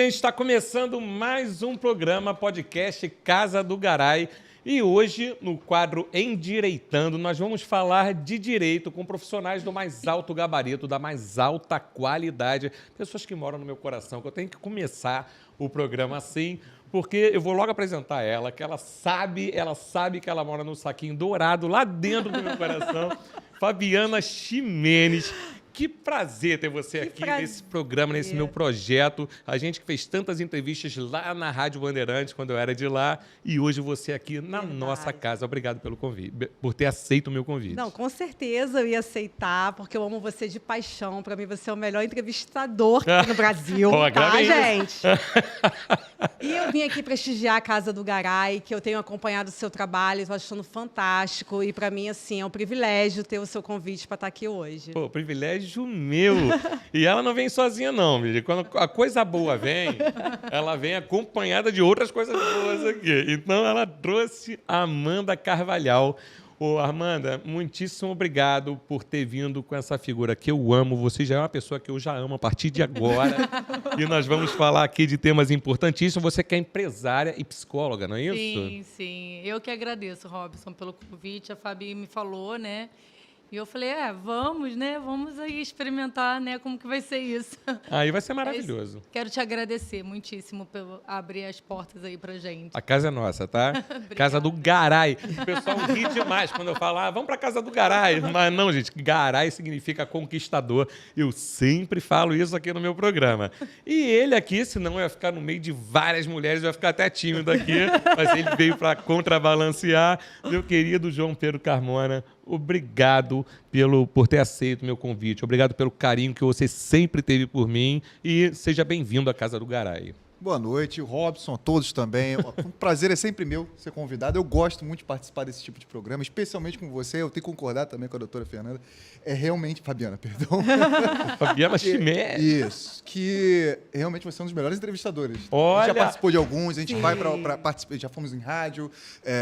gente, está começando mais um programa podcast Casa do Garay. E hoje, no quadro Endireitando, nós vamos falar de direito com profissionais do mais alto gabarito, da mais alta qualidade. Pessoas que moram no meu coração, que eu tenho que começar o programa assim, porque eu vou logo apresentar ela, que ela sabe que ela mora no saquinho dourado, lá dentro do meu coração. Fabiana Ximenes. Que prazer ter você aqui nesse programa, nesse meu projeto. A gente que fez tantas entrevistas lá na Rádio Bandeirantes, quando eu era de lá, e hoje você aqui na nossa casa. Obrigado pelo convite, por ter aceito o meu convite. Não, com certeza eu ia aceitar, porque eu amo você de paixão. Para mim, você é o melhor entrevistador no Brasil, tá, gente? E eu vim aqui prestigiar a Casa do Garay, que eu tenho acompanhado o seu trabalho, estou achando fantástico. E para mim, assim, é um privilégio ter o seu convite para estar aqui hoje. Pô, privilégio meu. E ela não vem sozinha, não, Mili. Quando a coisa boa vem, ela vem acompanhada de outras coisas boas aqui. Então, ela trouxe a Amanda Carvalhal. Ô, Amanda, muitíssimo obrigado por ter vindo com essa figura que eu amo. Você já é uma pessoa que eu já amo a partir de agora. E nós vamos falar aqui de temas importantíssimos. Você que é empresária e psicóloga, não é isso? Sim, sim. Eu que agradeço, Robson, pelo convite. A Fabi me falou, né? E eu falei, vamos, né? Vamos aí experimentar, né? Como que vai ser isso. Aí vai ser maravilhoso. Quero te agradecer muitíssimo por abrir as portas aí pra gente. A casa é nossa, tá? Casa do Garay. O pessoal ri demais quando eu falo, vamos pra Casa do Garay. Mas não, gente, Garay significa conquistador. Eu sempre falo isso aqui no meu programa. E ele aqui, senão eu ia ficar no meio de várias mulheres, eu ia ficar até tímido aqui, mas ele veio para contrabalancear. Meu querido João Pedro Carmona, obrigado por ter aceito o meu convite. Obrigado pelo carinho que você sempre teve por mim. E seja bem-vindo à Casa do Garay. Boa noite, Robson, a todos também. Um prazer é sempre meu ser convidado. Eu gosto muito de participar desse tipo de programa, especialmente com você. Eu tenho que concordar também com a doutora Fernanda. É realmente... Fabiana, perdão. Fabiana Ximenes. Isso. Que realmente você é um dos melhores entrevistadores. Olha! A gente já participou de alguns, a gente vai para participar. Já fomos em rádio,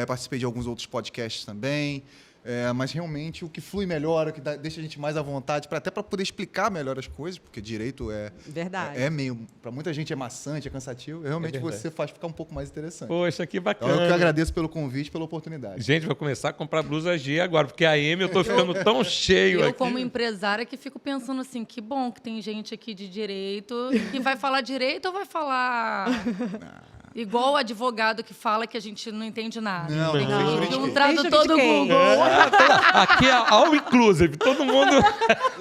participei de alguns outros podcasts também. Mas realmente o que flui melhor, o que deixa a gente mais à vontade, até para poder explicar melhor as coisas, porque direito Verdade. meio, para muita gente é maçante, é cansativo, realmente você faz ficar um pouco mais interessante. Poxa, que bacana. Então, eu que agradeço pelo convite, pela oportunidade. Gente, vou começar a comprar blusa G agora, porque a M eu tô ficando tão cheio aqui. Eu, como empresária, que fico pensando assim, que bom que tem gente aqui de direito, que vai falar direito ou vai falar... Igual o advogado que fala que a gente não entende nada. Não, tem um tradutor do Google. Aqui é all inclusive, todo mundo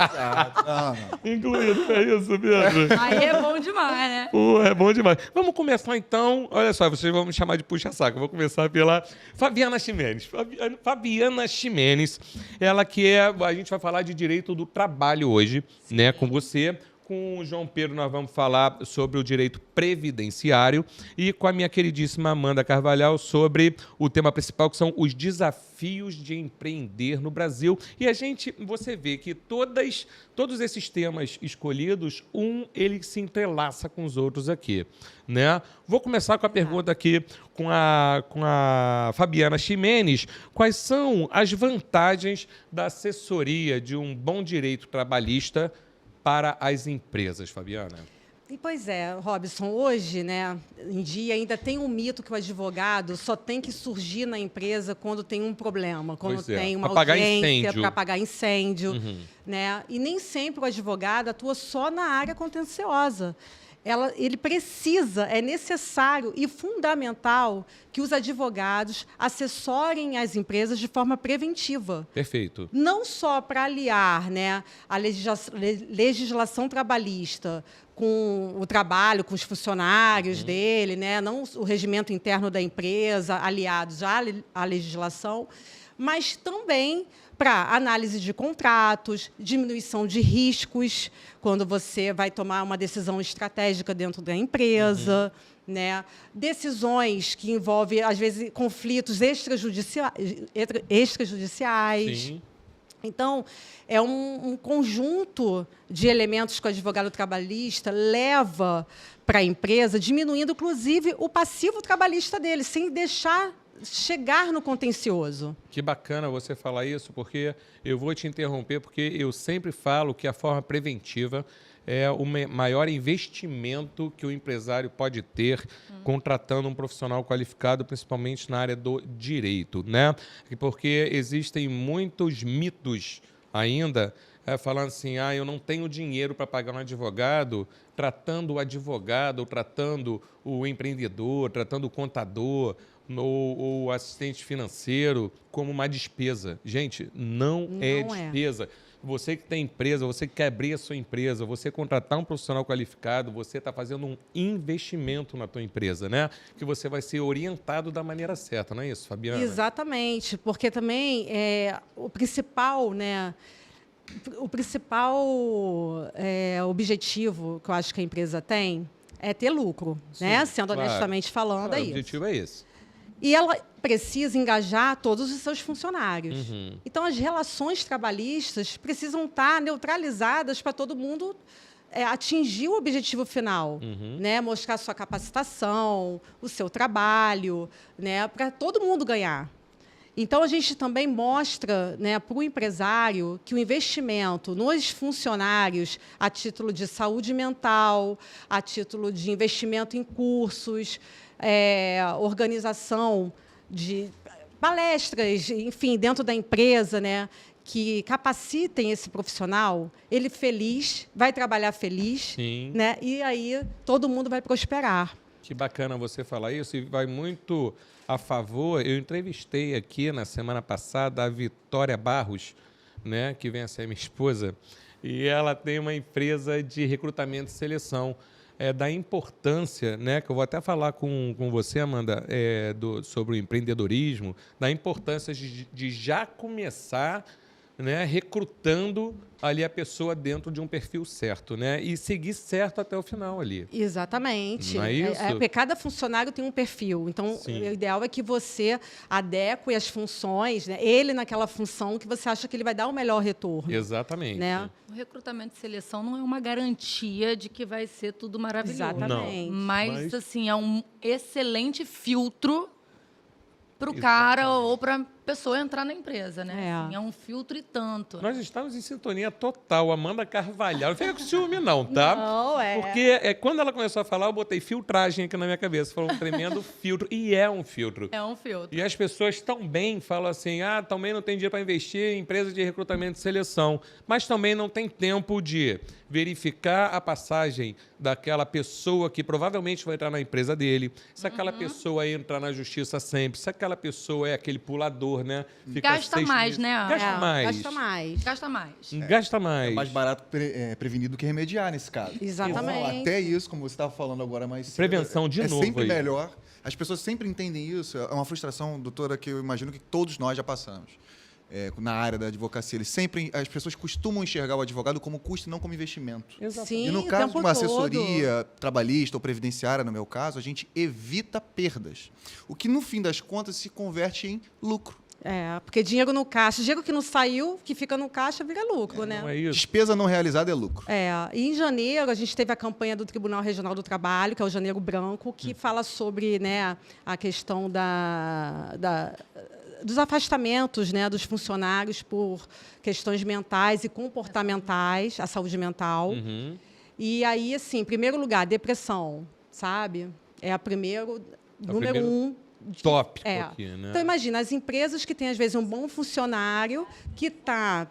Não. incluído, é isso, Pedro? Aí é bom demais, né? É bom demais. Vamos começar então, olha só, vocês vão me chamar de puxa-saco, eu vou começar pela Fabiana Ximenes. Fabiana Ximenes, ela a gente vai falar de direito do trabalho hoje, né, com você. Com o João Pedro nós vamos falar sobre o direito previdenciário e com a minha queridíssima Amanda Carvalhal sobre o tema principal, que são os desafios de empreender no Brasil. E você vê que todos esses temas escolhidos, ele se entrelaça com os outros aqui, né? Vou começar com a pergunta aqui com a Fabiana Ximenes. Quais são as vantagens da assessoria de um bom direito trabalhista para as empresas, Fabiana? Pois é, Robson, hoje, né, em dia, ainda tem um mito que o advogado só tem que surgir na empresa quando tem um problema, quando tem uma audiência para apagar incêndio. Né? E nem sempre o advogado atua só na área contenciosa. Ele precisa, é necessário e fundamental que os advogados assessorem as empresas de forma preventiva. Perfeito. Não só para aliar, né, a legislação trabalhista com o trabalho, com os funcionários dele, né, não o regimento interno da empresa, aliados à legislação, mas também para análise de contratos, diminuição de riscos, quando você vai tomar uma decisão estratégica dentro da empresa, né? Decisões que envolvem, às vezes, conflitos extrajudiciais. Sim. Então, é um conjunto de elementos que o advogado trabalhista leva para a empresa, diminuindo, inclusive, o passivo trabalhista dele, sem deixar chegar no contencioso. Que bacana você falar isso, porque eu vou te interromper, porque eu sempre falo que a forma preventiva é o maior investimento que o empresário pode ter contratando um profissional qualificado, principalmente na área do direito, né? Porque existem muitos mitos ainda falando assim, eu não tenho dinheiro para pagar um advogado, tratando o advogado, ou tratando o empreendedor, tratando o contador, ou o assistente financeiro como uma despesa. Gente, não é despesa. Você que tem empresa, você que quer abrir a sua empresa, você contratar um profissional qualificado, você está fazendo um investimento na tua empresa, né? Que você vai ser orientado da maneira certa, não é isso, Fabiana? Exatamente, porque também o principal, né? O principal objetivo que eu acho que a empresa tem é ter lucro, né? Sendo honestamente falando, é isso. O objetivo é esse. E ela precisa engajar todos os seus funcionários. Então, as relações trabalhistas precisam estar neutralizadas para todo mundo atingir o objetivo final, né? Mostrar sua capacitação, o seu trabalho, né? Para todo mundo ganhar. Então, a gente também mostra, né, para o empresário que o investimento nos funcionários, a título de saúde mental, a título de investimento em cursos, organização de palestras, enfim, dentro da empresa, né, que capacitem esse profissional, ele feliz, vai trabalhar feliz, né, e aí todo mundo vai prosperar. Que bacana você falar isso, e vai muito a favor. Eu entrevistei aqui na semana passada a Vitória Barros, né, que vem a ser minha esposa, e ela tem uma empresa de recrutamento e seleção. Da importância, né, que eu vou até falar com você, Amanda, sobre o empreendedorismo, da importância de já começar, né, recrutando ali a pessoa dentro de um perfil certo, né, e seguir certo até o final ali. Exatamente. Não é isso? Porque cada funcionário tem um perfil. Então, o ideal é que você adeque as funções, né, ele naquela função que você acha que ele vai dar o melhor retorno. Exatamente. Né? O recrutamento e seleção não é uma garantia de que vai ser tudo maravilhoso. Exatamente. Mas, assim, é um excelente filtro para o cara ou para a pessoa entrar na empresa, né? Assim, é um filtro e tanto. Nós estamos em sintonia total. Amanda Carvalhal. Não fica com ciúme, não, tá? Não, Porque quando ela começou a falar, eu botei filtragem aqui na minha cabeça. Falou um tremendo filtro. E é um filtro. É um filtro. E as pessoas também falam assim, também não tem dinheiro para investir em empresa de recrutamento e seleção. Mas também não tem tempo de verificar a passagem daquela pessoa que provavelmente vai entrar na empresa dele, se aquela pessoa entra na justiça sempre, se aquela pessoa é aquele pulador, né? Gasta mais, né? Gasta mais. Gasta mais. Gasta mais. Gasta mais. É mais barato prevenir do que remediar nesse caso. Exatamente. Então, até isso, como você estava falando agora mais cedo, Prevenção de novo. É sempre aí. melhor. As pessoas sempre entendem isso. É uma frustração, doutora, que eu imagino que todos nós já passamos. Na área da advocacia. As pessoas costumam enxergar o advogado como custo e não como investimento. Sim, e no o caso de tempo uma todo. assessoria trabalhista ou previdenciária, no meu caso, a gente evita perdas. O que, no fim das contas, se converte em lucro. Porque dinheiro no caixa, dinheiro que não saiu, que fica no caixa, vira lucro, né? Não é isso? Despesa não realizada é lucro. E em janeiro, a gente teve a campanha do Tribunal Regional do Trabalho, que é o Janeiro Branco, que fala sobre, né, a questão dos afastamentos, né, dos funcionários por questões mentais e comportamentais, a saúde mental. E aí, assim, em primeiro lugar, depressão, sabe? É a número um. Tópico aqui, né? Então, imagina, as empresas que têm, às vezes, um bom funcionário que está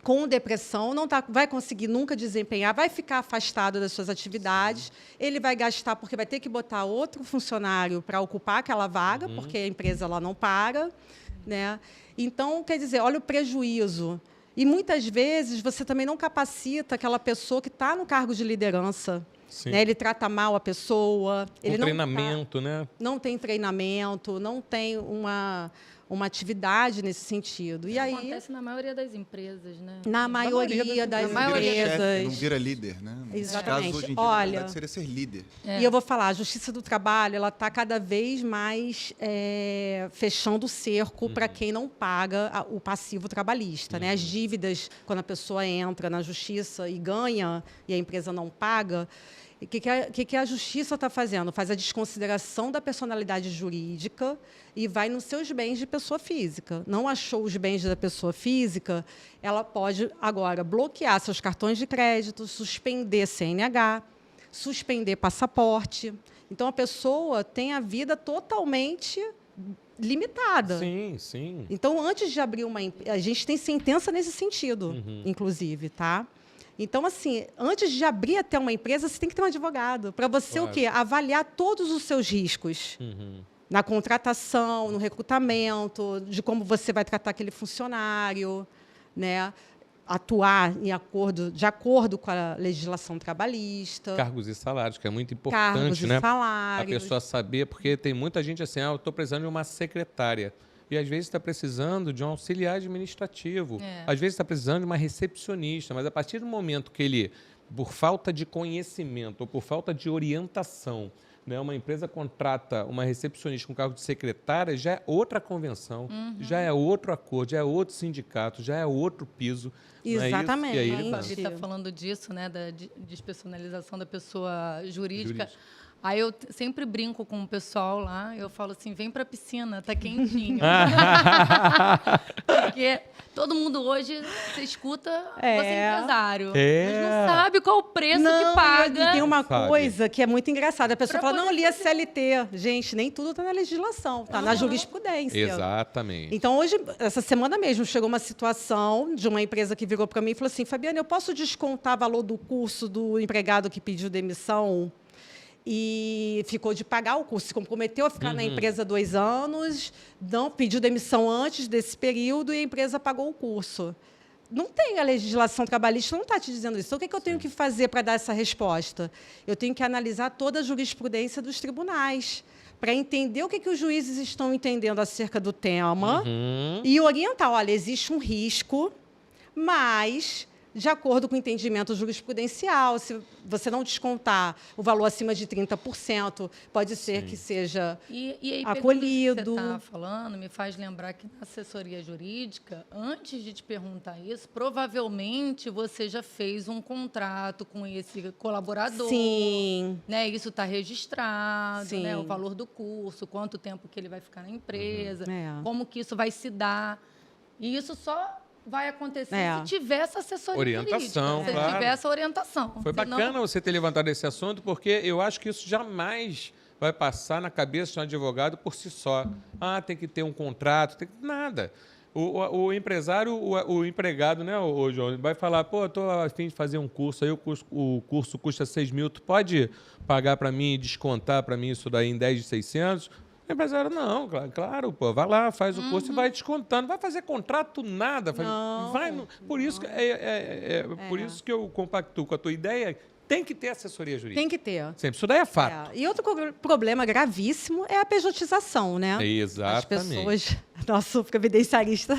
com depressão, não vai conseguir nunca desempenhar, vai ficar afastado das suas atividades, ele vai gastar porque vai ter que botar outro funcionário para ocupar aquela vaga, porque a empresa lá não paga, né? Então, quer dizer, olha o prejuízo. E, muitas vezes, você também não capacita aquela pessoa que está no cargo de liderança. Né? Ele trata mal a pessoa. Ele treinamento, né? Não tem treinamento, não tem uma atividade nesse sentido. E aí, acontece na maioria das empresas, né? Na maioria das empresas. Não vira líder, né? Exatamente. Nesse caso, hoje em dia, Olha, na verdade, seria ser líder. E eu vou falar, a Justiça do Trabalho ela está cada vez mais fechando o cerco para quem não paga o passivo trabalhista. Né? As dívidas, quando a pessoa entra na Justiça e ganha, e a empresa não paga, E o que a justiça está fazendo? Faz a desconsideração da personalidade jurídica e vai nos seus bens de pessoa física. Não achou os bens da pessoa física, ela pode agora bloquear seus cartões de crédito, suspender CNH, suspender passaporte. Então, a pessoa tem a vida totalmente limitada. Sim, sim. Então, antes de abrir uma empresa, a gente tem sentença nesse sentido, inclusive, tá? Então, assim, antes de abrir até uma empresa, você tem que ter um advogado para você o quê? Avaliar todos os seus riscos. Na contratação, no recrutamento, de como você vai tratar aquele funcionário, né? Atuar de acordo com a legislação trabalhista. Cargos e salários, que é muito Cargos importante, e né? salários. A pessoa saber, porque tem muita gente assim, eu estou precisando de uma secretária. E, às vezes, está precisando de um auxiliar administrativo. Às vezes, está precisando de uma recepcionista. Mas, a partir do momento que ele, por falta de conhecimento ou por falta de orientação, né, uma empresa contrata uma recepcionista com cargo de secretária, já é outra convenção, já é outro acordo, já é outro sindicato, já é outro piso. Exatamente. Não é isso? E aí A ele Fabi está falando disso, né, da despersonalização da pessoa jurídica. Aí eu sempre brinco com o pessoal lá, eu falo assim, vem para a piscina, tá quentinho. Porque todo mundo hoje, você escuta, você é empresário, mas não sabe qual o preço que paga. E tem uma Sabe. coisa que é muito engraçada. A pessoa Pra fala, não, poder eu li a CLT. Gente, nem tudo está na legislação, está na jurisprudência. Exatamente. Então, hoje, essa semana mesmo, chegou uma situação de uma empresa que virou para mim e falou assim, Fabiana, eu posso descontar o valor do curso do empregado que pediu demissão e ficou de pagar o curso, se comprometeu a ficar na empresa 2 anos, não pediu demissão antes desse período e a empresa pagou o curso. Não tem a legislação trabalhista, não está te dizendo isso. Então, o que eu tenho que fazer para dar essa resposta? Eu tenho que analisar toda a jurisprudência dos tribunais para entender o que os juízes estão entendendo acerca do tema e orientar. Olha, existe um risco, mas, de acordo com o entendimento jurisprudencial, se você não descontar o valor acima de 30%, pode ser que seja E aí, acolhido. O que você está falando me faz lembrar que na assessoria jurídica, antes de te perguntar isso, provavelmente você já fez um contrato com esse colaborador. Sim. Né? Isso está registrado, Sim. né? O valor do curso, quanto tempo que ele vai ficar na empresa, É. como que isso vai se dar. E isso só vai acontecer se tiver essa assessoria Orientação, jurídica, claro. se tiver essa orientação. Foi bacana você ter levantado esse assunto, porque eu acho que isso jamais vai passar na cabeça de um advogado por si só. Tem que ter um contrato, tem que... nada. O empresário, o empregado, né, o João, vai falar, pô, estou a fim de fazer um curso, aí o curso custa 6 mil, tu pode pagar para mim e descontar para mim isso daí em 10 de 600? O empresário, não, claro, pô, vai lá, faz o curso e vai descontando. Vai fazer contrato, nada. Por isso que eu compactuo com a tua ideia. Tem que ter assessoria jurídica. Tem que ter. Sempre. Isso daí é fato. E outro problema gravíssimo é a pejotização, né? Exatamente. As pessoas... Nosso previdenciarista...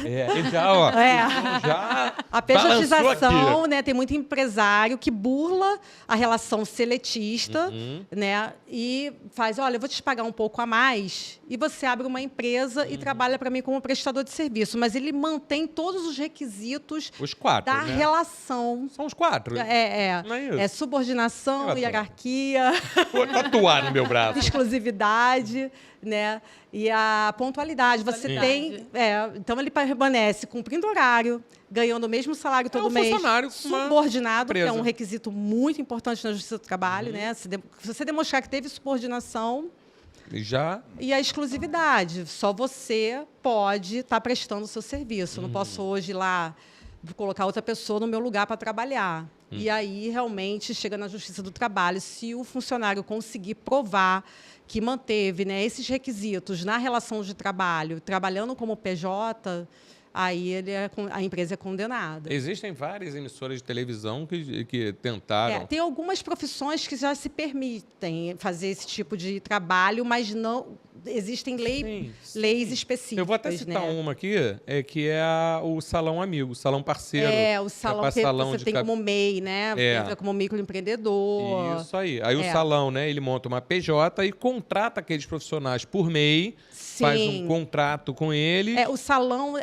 Já a pejotização, né? Tem muito empresário que burla a relação seletista, né? E faz, olha, eu vou te pagar um pouco a mais e você abre uma empresa e trabalha para mim como prestador de serviço. Mas ele mantém todos os requisitos os 4, da relação. São os 4. Não é isso? É subordinação, hierarquia... Vou tatuar no meu braço. Exclusividade, né? E a pontualidade. Você tem... então, ele permanece cumprindo horário, ganhando o mesmo salário todo mês. Funcionário subordinado, que é um requisito muito importante na Justiça do Trabalho. Né? Se você demonstrar que teve subordinação... E a exclusividade. Só você pode estar prestando o seu serviço. Não posso hoje ir lá colocar outra pessoa no meu lugar para trabalhar. E aí, realmente, chega na Justiça do Trabalho, se o funcionário conseguir provar que manteve, né, esses requisitos na relação de trabalho, trabalhando como PJ, aí a empresa é condenada. Existem várias emissoras de televisão que tentaram... Tem algumas profissões que já se permitem fazer esse tipo de trabalho, mas não existem Sim. leis específicas. Eu vou até citar né? uma aqui, que é o Salão Amigo, o Salão Parceiro. O salão que é que salão você de tem como MEI, né? Entra como microempreendedor. Isso aí. Aí o salão, né, ele monta uma PJ e contrata aqueles profissionais por MEI, faz um contrato com eles. O salão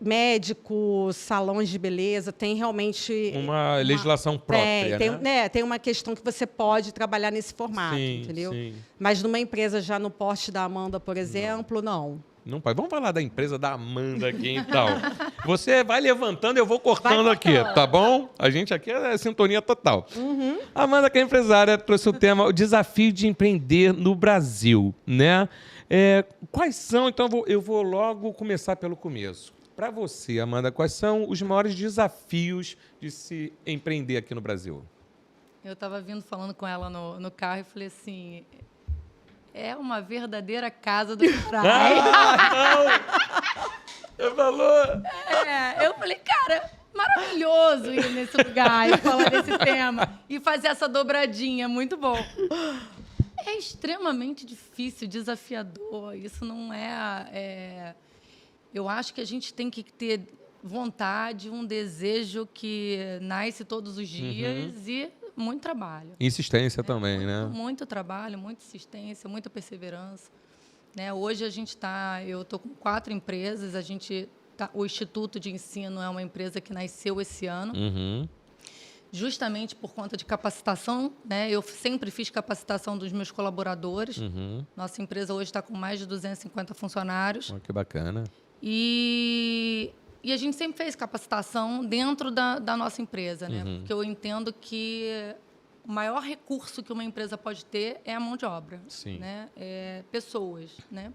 médico, salões de beleza, tem realmente... Uma legislação própria, né? Tem uma questão que você pode trabalhar nesse formato, Sim, entendeu? sim. Mas numa empresa já no porte da Amanda, por exemplo, não. Não pode. Vamos falar da empresa da Amanda aqui, então. Você vai levantando, eu vou cortando aqui, tá bom? A gente aqui é sintonia total. A Amanda, que é empresária, trouxe o tema o desafio de empreender no Brasil, né? Quais são, então eu vou logo começar pelo começo. Para você, Amanda, quais são os maiores desafios de se empreender aqui no Brasil? Eu estava falando com ela no carro e falei assim... É uma verdadeira casa do praia. Eu falou. Eu falei, cara, maravilhoso ir nesse lugar e falar desse tema e fazer essa dobradinha, muito bom. É extremamente difícil, desafiador. Isso não eu acho que a gente tem que ter vontade, um desejo que nasce todos os dias e muito trabalho. Insistência também, né? Muito trabalho, muita insistência, muita perseverança. Né? Hoje eu estou com 4 empresas, o Instituto de Ensino é uma empresa que nasceu esse ano, justamente por conta de capacitação. Né? Eu sempre fiz capacitação dos meus colaboradores. Nossa empresa hoje está com mais de 250 funcionários. Que bacana. E a gente sempre fez capacitação dentro da nossa empresa, né? Porque eu entendo que o maior recurso que uma empresa pode ter é a mão de obra. Sim. Né? Pessoas, né?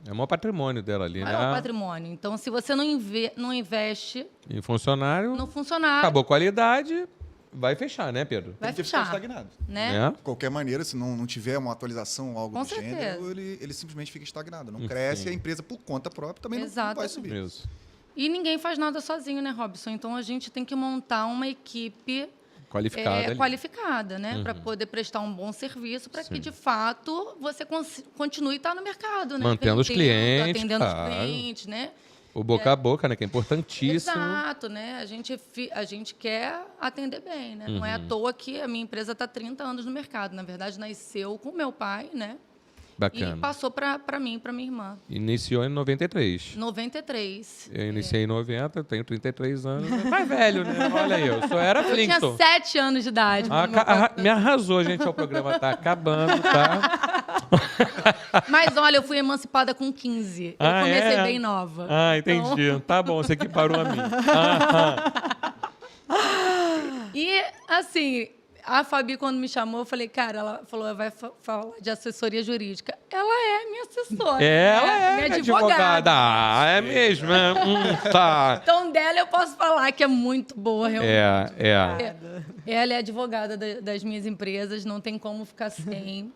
É o maior patrimônio dela ali, né? É o patrimônio. Então, se você não investe em funcionário, no funcionário... Acabou a qualidade, vai fechar, né, Pedro? Vai Tem que fechar. ficar estagnado. Né? De qualquer maneira, se não tiver uma atualização ou algo Com do certeza. gênero, ele simplesmente fica estagnado. Não cresce e a empresa, por conta própria, também não vai subir. Isso. E ninguém faz nada sozinho, né, Robson? Então, a gente tem que montar uma equipe qualificada, né? Para poder prestar um bom serviço, para que, de fato, você continue a estar no mercado, né? Mantendo os clientes, atendendo claro. os clientes, né? O boca a boca, né? Que é importantíssimo. Exato, né? A gente quer atender bem, né? Não é à toa que a minha empresa está há 30 anos no mercado. Na verdade, nasceu com meu pai, né? Bacana. E passou para mim e para minha irmã. Iniciou em 93. 93. Eu iniciei em 90, tenho 33 anos. Mais velho, né? Olha aí, eu só era Eu tinha Flintstone. 7 anos de idade. quando meu pai- Me arrasou, gente. O programa tá acabando, tá? Mas, olha, eu fui emancipada com 15. Eu comecei bem nova. Entendi. Então- Tá bom, você equiparou a mim. E, assim, a Fabi, quando me chamou, eu falei, cara, ela falou, vai falar de assessoria jurídica. Ela é minha assessora. Ela né? é minha advogada. É mesmo? Tá. Então, dela eu posso falar que é muito boa, realmente. Ela é advogada das minhas empresas, não tem como ficar sem.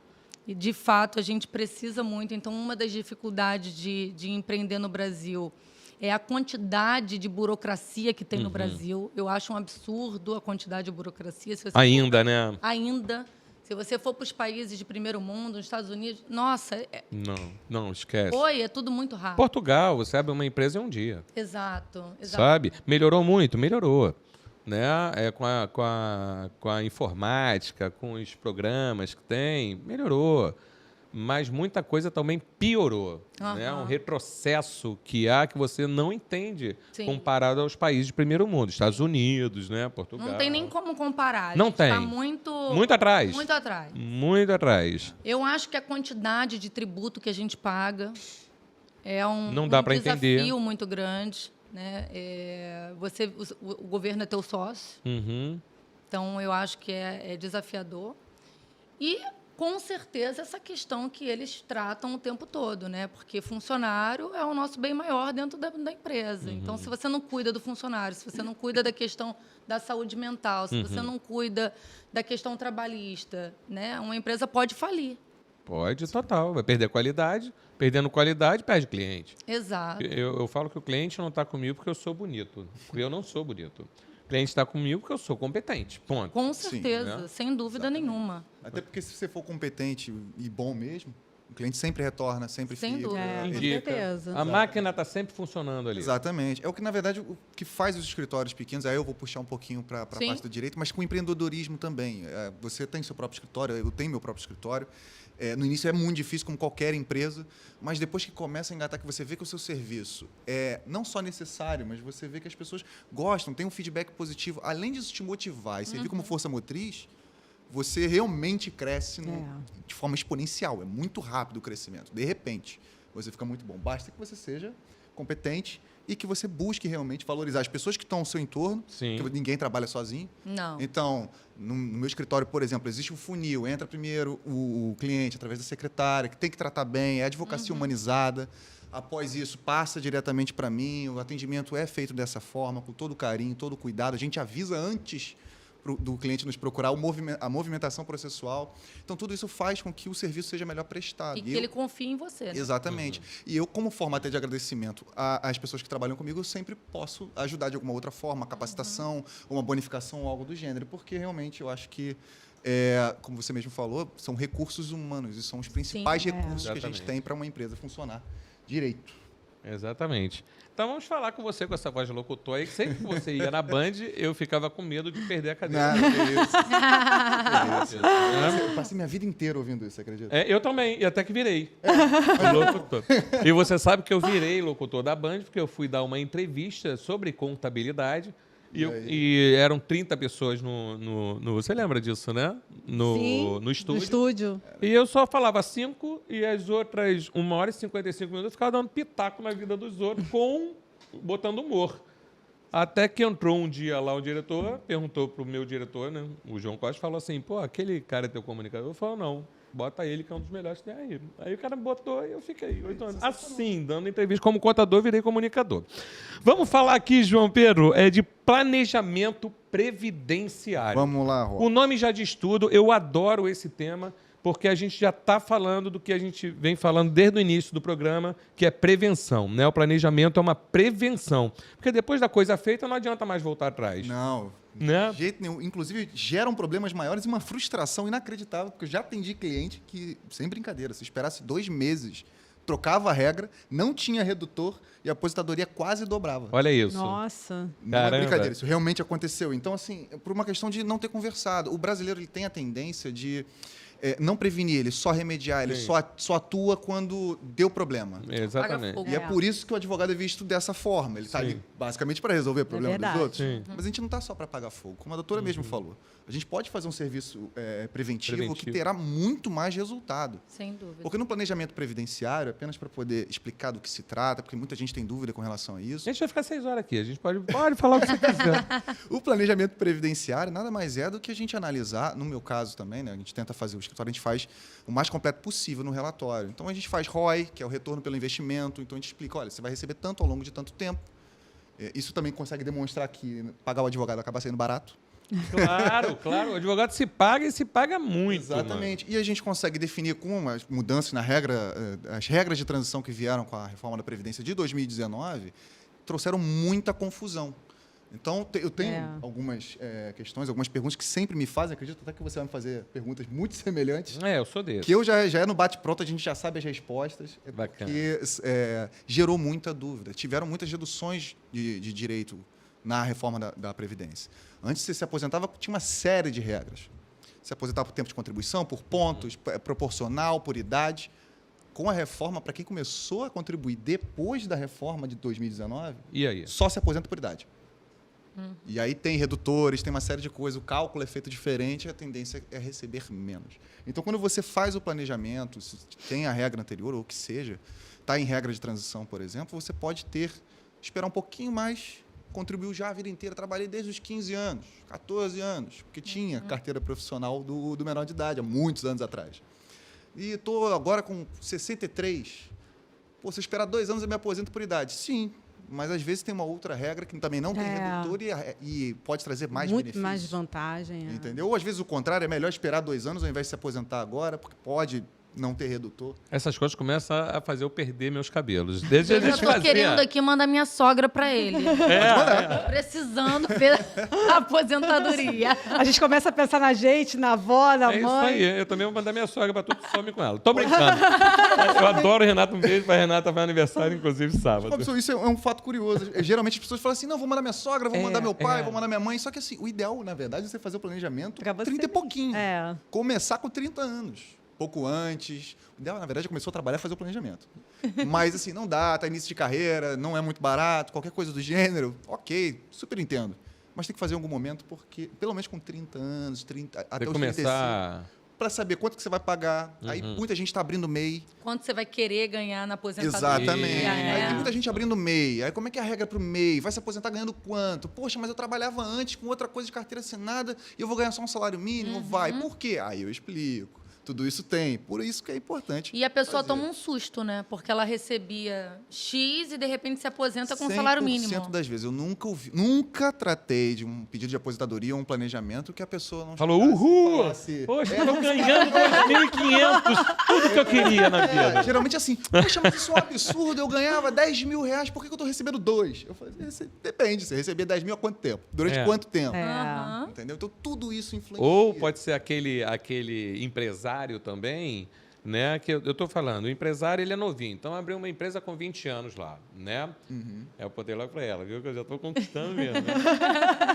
E, de fato, a gente precisa muito. Então, uma das dificuldades de empreender no Brasil é a quantidade de burocracia que tem no Brasil. Eu acho um absurdo a quantidade de burocracia. Ainda, né? Ainda. Se você for para os países de primeiro mundo, nos Estados Unidos, nossa... Não, esquece. É tudo muito rápido. Portugal, você abre uma empresa em um dia. Exato. Sabe? Melhorou muito, melhorou. Né? Com a informática, com os programas que tem, melhorou. Mas muita coisa também piorou. Né? Um retrocesso que há que você não entende comparado aos países de primeiro mundo. Estados Unidos, né? Portugal. Não tem nem como comparar. Não tem. Está muito atrás. Muito atrás. Muito atrás. Eu acho que a quantidade de tributo que a gente paga é Não dá para desafio entender. muito grande. Né? O governo é teu sócio. Então, eu acho que é desafiador. E, com certeza, essa questão que eles tratam o tempo todo, né? Porque funcionário é o nosso bem maior dentro da empresa. Então, se você não cuida do funcionário, se você não cuida da questão da saúde mental, se você não cuida da questão trabalhista, né? Uma empresa pode falir. Pode, total. Vai perder qualidade. Perdendo qualidade, perde cliente. Exato. Eu falo que o cliente não está comigo porque eu sou bonito. Porque eu não sou bonito. O cliente está comigo porque eu sou competente. Ponto. Com certeza, né? sem dúvida nenhuma. Até porque se você for competente e bom mesmo, O cliente sempre retorna, sempre Sem fica. dúvida. Com Indica. certeza. A máquina está sempre funcionando ali. Exatamente. É o que, na verdade, o que faz os escritórios pequenos, aí eu vou puxar um pouquinho para a Sim. parte do direito, mas com o empreendedorismo também. Você tem seu próprio escritório, eu tenho meu próprio escritório. No início é muito difícil, como qualquer empresa, mas depois que começa a engatar, que você vê que o seu serviço é não só necessário, mas você vê que as pessoas gostam, tem um feedback positivo, além disso te motivar e servir como força motriz, você realmente cresce de forma exponencial. É muito rápido o crescimento. De repente, você fica muito bom. Basta que você seja competente e que você busque realmente valorizar as pessoas que estão ao seu entorno, Sim. porque ninguém trabalha sozinho. Não. Então, no meu escritório, por exemplo, existe um funil. Entra primeiro o cliente através da secretária, que tem que tratar bem, é advocacia humanizada. Após isso, passa diretamente para mim. O atendimento é feito dessa forma, com todo carinho, todo cuidado. A gente avisa antes do cliente nos procurar a movimentação processual. Então, tudo isso faz com que o serviço seja melhor prestado. E que ele confie em você. Né? Exatamente. E eu, como forma até de agradecimento às pessoas que trabalham comigo, eu sempre posso ajudar de alguma outra forma, uma capacitação, uma bonificação ou algo do gênero, porque realmente eu acho que, como você mesmo falou, são recursos humanos e são os principais recursos que a gente Exatamente. tem para uma empresa funcionar direito. Exatamente. Então vamos falar com você com essa voz de locutor aí, que sempre que você ia na Band, eu ficava com medo de perder a cadeira. Não, que isso. Né? Eu passei minha vida inteira ouvindo isso, acredita? Eu também, e até que virei locutor. E você sabe que eu virei locutor da Band, porque eu fui dar uma entrevista sobre contabilidade. E eram 30 pessoas no. Você lembra disso, né? Sim, no estúdio. No estúdio. E eu só falava 5 e as outras 1h55 eu ficava dando pitaco na vida dos outros, botando humor. Até que entrou um dia lá o diretor, perguntou pro meu diretor, né, o João Costa, falou assim, pô, aquele cara é teu comunicador? Eu falei, não, bota ele que é um dos melhores que tem aí. Aí o cara botou e eu fiquei 8 anos. Assim, dando entrevista como contador, virei comunicador. Vamos falar aqui, João Pedro, de planejamento previdenciário. Vamos lá, Rô. O nome já diz tudo, eu adoro esse tema, porque a gente já está falando do que a gente vem falando desde o início do programa, que é prevenção. Né? O planejamento é uma prevenção. Porque depois da coisa feita, não adianta mais voltar atrás. Não, Né? de jeito nenhum. Inclusive, geram problemas maiores e uma frustração inacreditável, porque eu já atendi cliente que, sem brincadeira, se esperasse 2 meses, trocava a regra, não tinha redutor e a aposentadoria quase dobrava. Olha isso. Nossa. Não é Caramba. brincadeira, isso realmente aconteceu. Então, assim, por uma questão de não ter conversado. O brasileiro ele tem a tendência de não prevenir, ele só remediar, ele Sim. só atua quando deu problema. Exatamente. Paga fogo. E é por isso que o advogado é visto dessa forma. Ele está Sim. ali basicamente para resolver o problema dos verdade. outros. Sim. Mas a gente não está só para apagar fogo, como a doutora mesmo falou. A gente pode fazer um serviço preventivo que Preventivo. terá muito mais resultado. Sem dúvida. Porque no planejamento previdenciário, apenas para poder explicar do que se trata, porque muita gente tem dúvida com relação a isso, A gente vai ficar 6 horas aqui, a gente pode falar o que você quiser. o planejamento previdenciário nada mais é do que a gente analisar, no meu caso também, né, a gente tenta fazer, o escritório a gente faz o mais completo possível no relatório. Então a gente faz ROI, que é o retorno pelo investimento, então a gente explica, olha, você vai receber tanto ao longo de tanto tempo. Isso também consegue demonstrar que pagar o advogado acaba sendo barato. Claro, o advogado se paga e se paga muito. Exatamente. E a gente consegue definir com umas mudanças na regra, as regras de transição que vieram com a reforma da Previdência de 2019, trouxeram muita confusão. Então, eu tenho algumas questões, algumas perguntas que sempre me fazem, acredito até que você vai me fazer perguntas muito semelhantes, Eu sou desse. que eu já é no bate-pronto, a gente já sabe as respostas, Bacana. porque gerou muita dúvida. Tiveram muitas reduções de direito na reforma da Previdência. Antes, você se aposentava, tinha uma série de regras. Se aposentava por tempo de contribuição, por pontos, proporcional, por idade. Com a reforma, para quem começou a contribuir depois da reforma de 2019, E aí? só se aposenta por idade. E aí tem redutores, tem uma série de coisas, o cálculo é feito diferente, a tendência é receber menos. Então, quando você faz o planejamento, se tem a regra anterior, ou o que seja, está em regra de transição, por exemplo, você pode esperar um pouquinho mais, contribuiu já a vida inteira, trabalhei desde os 15 anos, 14 anos, porque tinha carteira profissional do menor de idade, há muitos anos atrás. E estou agora com 63. Pô, se eu esperar 2 anos, eu me aposento por idade. Sim, mas às vezes tem uma outra regra que também não tem redutor e pode trazer mais Muito benefícios. mais vantagem. Entendeu? Ou às vezes o contrário, é melhor esperar 2 anos ao invés de se aposentar agora, porque pode não ter redutor. Essas coisas começam a fazer eu perder meus cabelos. Desde Eu já tô querendo aqui mandar minha sogra pra ele. Precisando da aposentadoria. A gente começa a pensar na gente, na avó, na É isso mãe. aí. Eu também vou mandar minha sogra pra tudo que some com ela. Tô brincando. Eu adoro o Renato. Um beijo pra Renata. Vai aniversário, inclusive, sábado. Robson, isso é um fato curioso. Geralmente as pessoas falam assim, não, vou mandar minha sogra, vou mandar meu pai, vou mandar minha mãe. Só que assim, o ideal, na verdade, é você fazer o planejamento Pra você 30 e pouquinho. É. Começar com 30 anos. Pouco antes. O ideal, na verdade, começou a trabalhar e fazer o planejamento. Mas, assim, não dá, tá início de carreira, não é muito barato, qualquer coisa do gênero, ok, super entendo. Mas tem que fazer em algum momento, porque, pelo menos com 30 anos, até Tem os que 35, começar... para saber quanto que você vai pagar. Aí muita gente está abrindo MEI. Quanto você vai querer ganhar na aposentadoria? Exatamente. É. Aí tem muita gente abrindo MEI. Aí como é que é a regra para o MEI? Vai se aposentar ganhando quanto? Poxa, mas eu trabalhava antes com outra coisa de carteira assinada e eu vou ganhar só um salário mínimo? Vai. Por quê? Aí eu explico. Tudo isso tem. Por isso que é importante. E a pessoa fazer. toma um susto, né? Porque ela recebia X e, de repente, se aposenta com um salário mínimo. 100% das vezes. Eu nunca tratei de um pedido de aposentadoria ou um planejamento que a pessoa não Falou, chegasse e uhul! falasse, Poxa, eu tô ganhando 2.500. Tudo que eu queria na vida. geralmente assim, poxa, mas isso é um absurdo, eu ganhava 10 mil reais, por que eu estou recebendo 2? Eu falei, depende, você recebia 10 mil há quanto tempo? Durante quanto tempo? Aham. Entendeu? Então, tudo isso influencia. Ou pode ser aquele empresário também, né? Que eu tô falando, o empresário, ele é novinho. Então, abriu uma empresa com 20 anos lá, né? Eu botei logo para ela, viu? Que eu já tô conquistando mesmo. Né?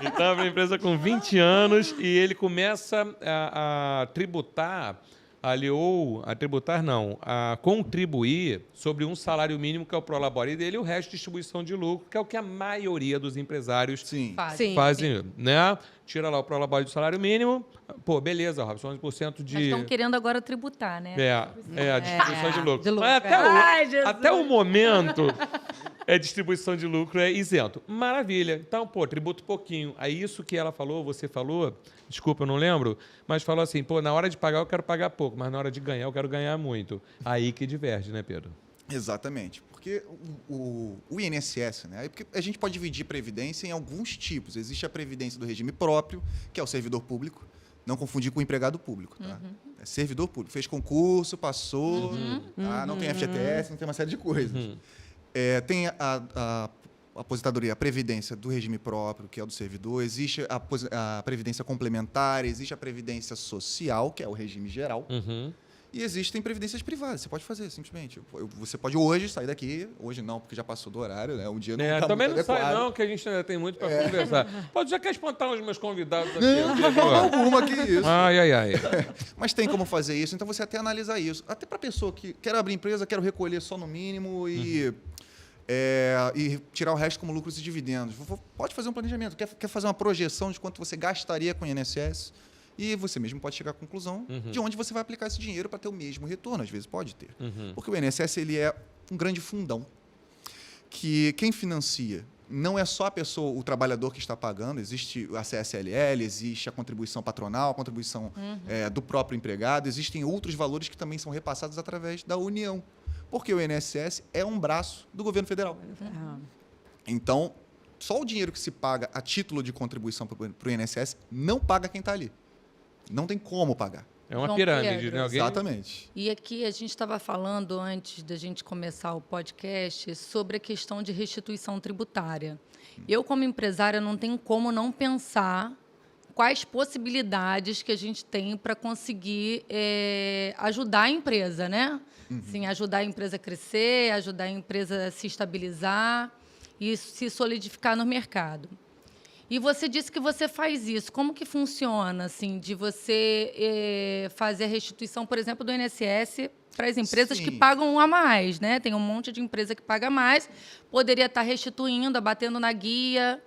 Então, abriu uma empresa com 20 anos e ele começa a tributar ali, ou a tributar não, a contribuir sobre um salário mínimo que é o prolabore dele e o resto distribuição de lucro, que é o que a maioria dos empresários Sim. Sim. fazem, né? Tira lá o prolabore do salário mínimo, pô, beleza, Robson, 11% de... Mas estão querendo agora tributar, né? a distribuição de lucro. de lucro, Mas Ai, Jesus. até o momento, distribuição de lucro é isento. Maravilha. Então, pô, tributo pouquinho. Aí isso que ela falou, você falou, desculpa, eu não lembro, mas falou assim, pô, na hora de pagar eu quero pagar pouco, mas na hora de ganhar eu quero ganhar muito. Aí que diverge, né, Pedro? Exatamente. Porque o INSS, né? Porque a gente pode dividir previdência em alguns tipos. Existe a previdência do regime próprio, que é o servidor público. Não confundir com o empregado público, tá? É servidor público. Fez concurso, passou, tá? Não tem FGTS, não tem uma série de coisas. Tem a aposentadoria, a previdência do regime próprio, que é o do servidor. Existe a previdência complementar, existe a previdência social, que é o regime geral. E existem previdências privadas. Você pode fazer, simplesmente. Você pode hoje sair daqui. Hoje não, porque já passou do horário, né? Um dia não está também muito não adequado. sai não, que a gente ainda tem muito para conversar. Pode já quer espantar os meus convidados aqui. Não, de forma alguma que isso. Ai. Mas tem como fazer isso. Então, você até analisar isso. Até para a pessoa que quer abrir empresa, quero recolher só no mínimo e tirar o resto como lucros e dividendos. Pode fazer um planejamento. Quer fazer uma projeção de quanto você gastaria com o INSS e você mesmo pode chegar à conclusão de onde você vai aplicar esse dinheiro para ter o mesmo retorno. Às vezes pode ter. Porque o INSS ele é um grande fundão que quem financia não é só a pessoa, o trabalhador que está pagando, existe a CSLL, existe a contribuição patronal, a contribuição do próprio empregado, existem outros valores que também são repassados através da União, porque o INSS é um braço do governo federal. Então, só o dinheiro que se paga a título de contribuição para o INSS não paga quem está ali. Não tem como pagar. É uma João pirâmide, Pedro. né? Alguém... Exatamente. E aqui a gente estava falando, antes da gente começar o podcast, sobre a questão de restituição tributária. Eu, como empresária, não tenho como não pensar quais possibilidades que a gente tem para conseguir ajudar a empresa, né? Sim, ajudar a empresa a crescer, ajudar a empresa a se estabilizar e se solidificar no mercado. E você disse que você faz isso. Como que funciona, assim, de você fazer a restituição, por exemplo, do INSS para as empresas que pagam a mais, né? Tem um monte de empresa que paga mais, poderia estar restituindo, abatendo na guia.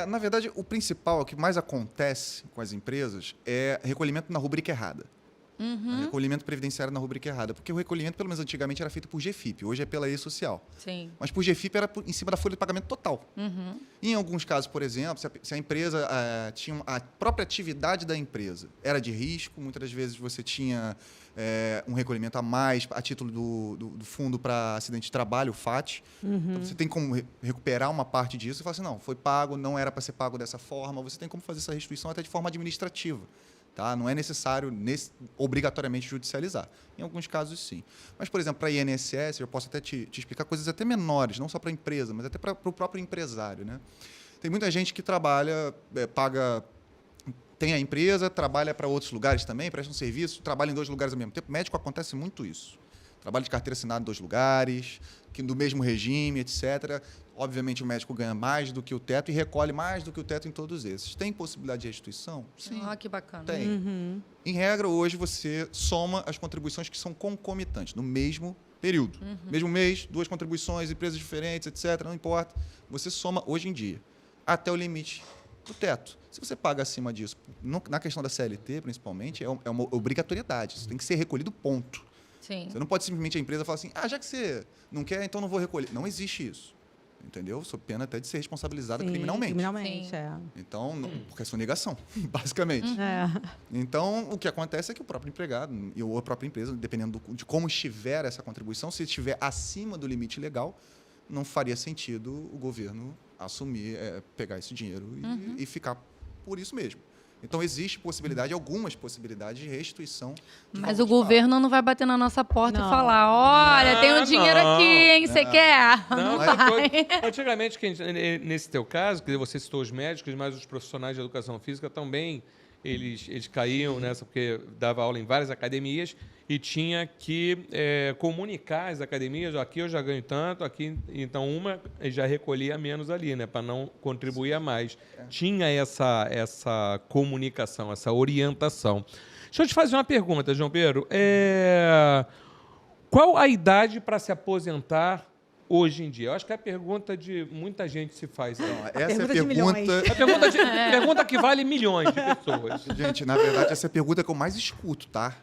Na verdade, o principal, o que mais acontece com as empresas é recolhimento na rubrica errada. Recolhimento previdenciário na rubrica errada. Porque o recolhimento, pelo menos antigamente, era feito por GFIP. Hoje é pela E-Social. Sim. Mas por GFIP era em cima da folha de pagamento total. Em alguns casos, por exemplo, se a empresa tinha a própria atividade da empresa era de risco, muitas das vezes você tinha um recolhimento a mais a título do Fundo para Acidente de Trabalho, o FAT. Então, você tem como recuperar uma parte disso e falar assim, não, foi pago, não era para ser pago dessa forma. Você tem como fazer essa restituição até de forma administrativa. Tá? Não é necessário obrigatoriamente judicializar. Em alguns casos, sim. Mas, por exemplo, para a INSS, eu posso até te explicar coisas até menores, não só para a empresa, mas até para o próprio empresário. Né? Tem muita gente que trabalha, tem a empresa, trabalha para outros lugares também, presta um serviço, trabalha em 2 lugares ao mesmo tempo. Médico acontece muito isso. Trabalho de carteira assinada em 2 lugares, do mesmo regime, etc. Obviamente, o médico ganha mais do que o teto e recolhe mais do que o teto em todos esses. Tem possibilidade de restituição? Sim. Que bacana. Tem. Em regra, hoje, você soma as contribuições que são concomitantes, no mesmo período. Mesmo mês, 2 contribuições, empresas diferentes, etc. Não importa. Você soma hoje em dia, até o limite do teto. Se você paga acima disso, na questão da CLT, principalmente, é uma obrigatoriedade. Isso tem que ser recolhido, ponto. Sim. Você não pode simplesmente a empresa falar assim, já que você não quer, então não vou recolher. Não existe isso. Entendeu? Sob pena até de ser responsabilizada criminalmente. Criminalmente, Então, porque é sonegação, basicamente. Então, o que acontece é que o próprio empregado ou a própria empresa, dependendo de como estiver essa contribuição, se estiver acima do limite legal, não faria sentido o governo assumir, pegar esse dinheiro e ficar por isso mesmo. Então, existe algumas possibilidades de restituição. Mas o governo não vai bater na nossa porta e falar, olha, tem um dinheiro aqui, hein, você quer? Não vai. Antigamente, nesse teu caso, que você citou os médicos, mas os profissionais de educação física também, eles caíam nessa, porque dava aula em várias academias e tinha que comunicar às academias, aqui eu já ganho tanto, aqui, então uma já recolhia menos ali, né, para não contribuir a mais. Tinha essa comunicação, essa orientação. Deixa eu te fazer uma pergunta, João Pedro. Qual a idade para se aposentar hoje em dia? Eu acho que é a pergunta de muita gente se faz. Essa é a pergunta que vale milhões de pessoas. Gente, na verdade, essa é a pergunta que eu mais escuto, tá?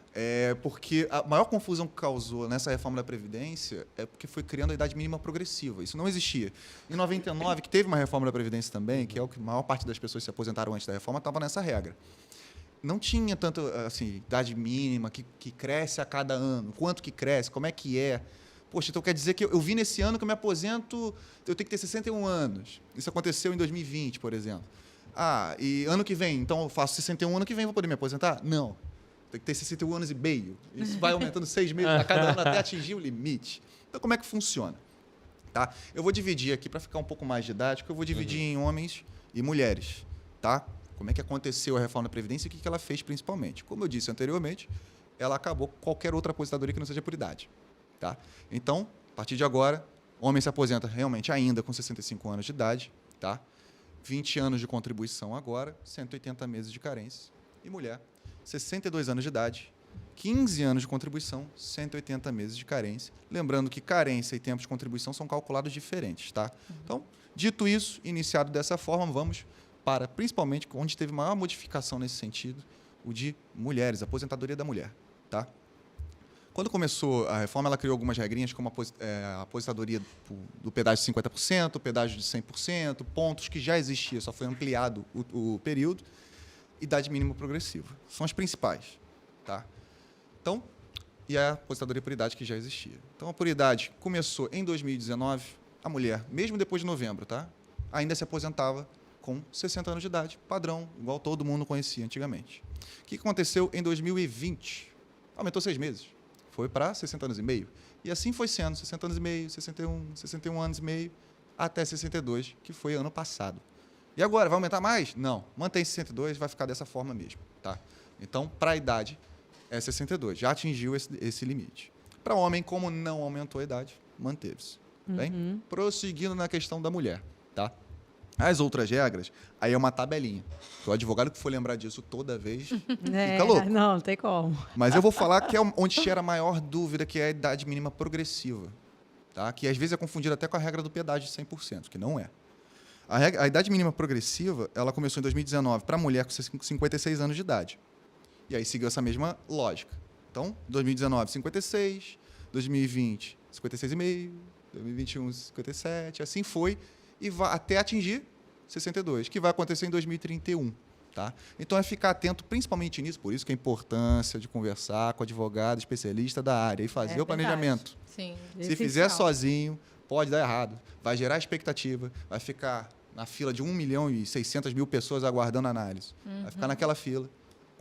Porque a maior confusão que causou nessa reforma da Previdência é porque foi criando a idade mínima progressiva. Isso não existia. Em 99, que teve uma reforma da Previdência também, que é o que a maior parte das pessoas que se aposentaram antes da reforma, estava nessa regra. Não tinha tanto, assim, idade mínima que cresce a cada ano. Quanto que cresce, como é que é. Poxa, então quer dizer que eu vi nesse ano que eu me aposento, eu tenho que ter 61 anos. Isso aconteceu em 2020, por exemplo. E ano que vem, então eu faço 61 ano que vem, vou poder me aposentar? Não. Tem que ter 61 anos e meio. Isso vai aumentando 6 meses a cada ano até atingir o limite. Então, como é que funciona? Tá? Eu vou dividir aqui, para ficar um pouco mais didático, eu vou dividir em homens e mulheres. Tá? Como é que aconteceu a reforma da Previdência e o que ela fez principalmente? Como eu disse anteriormente, ela acabou com qualquer outra aposentadoria que não seja por idade. Tá? Então, a partir de agora, homem se aposenta realmente ainda com 65 anos de idade, tá? 20 anos de contribuição agora, 180 meses de carência. E mulher, 62 anos de idade, 15 anos de contribuição, 180 meses de carência. Lembrando que carência e tempo de contribuição são calculados diferentes. Tá? Então, dito isso, iniciado dessa forma, vamos para, principalmente, onde teve maior modificação nesse sentido, o de mulheres, a aposentadoria da mulher. Tá? Quando começou a reforma, ela criou algumas regrinhas, como a aposentadoria do pedágio de 50%, o pedágio de 100%, pontos que já existia, só foi ampliado o período, idade mínima progressiva. São as principais. Tá? Então, e a aposentadoria por idade que já existia. Então, a por idade começou em 2019, a mulher, mesmo depois de novembro, tá? Ainda se aposentava com 60 anos de idade, padrão, igual todo mundo conhecia antigamente. O que aconteceu em 2020? Aumentou 6 meses. Foi para 60 anos e meio. E assim foi sendo, 60 anos e meio, 61 anos e meio, até 62, que foi ano passado. E agora, vai aumentar mais? Não. Mantém 62, vai ficar dessa forma mesmo. Tá? Então, para a idade, é 62. Já atingiu esse limite. Para homem, como não aumentou a idade, manteve-se. Bem? Prosseguindo na questão da mulher. Tá? As outras regras, aí é uma tabelinha. O advogado que for lembrar disso toda vez, fica louco. Não tem como. Mas eu vou falar que é onde gera a maior dúvida, que é a idade mínima progressiva. Tá? Que às vezes é confundida até com a regra do pedágio de 100%, que não é. A idade mínima progressiva, ela começou em 2019 para a mulher com 56 anos de idade. E aí seguiu essa mesma lógica. Então, 2019, 56, 2020, 56,5, 2021, 57, assim foi, e vai até atingir 62, que vai acontecer em 2031. Tá? Então, é ficar atento principalmente nisso, por isso que a importância de conversar com advogado, especialista da área e fazer o planejamento. Sim. Se fizer sozinho, pode dar errado. Vai gerar expectativa, vai ficar na fila de 1.600.000 pessoas aguardando análise. Vai ficar naquela fila.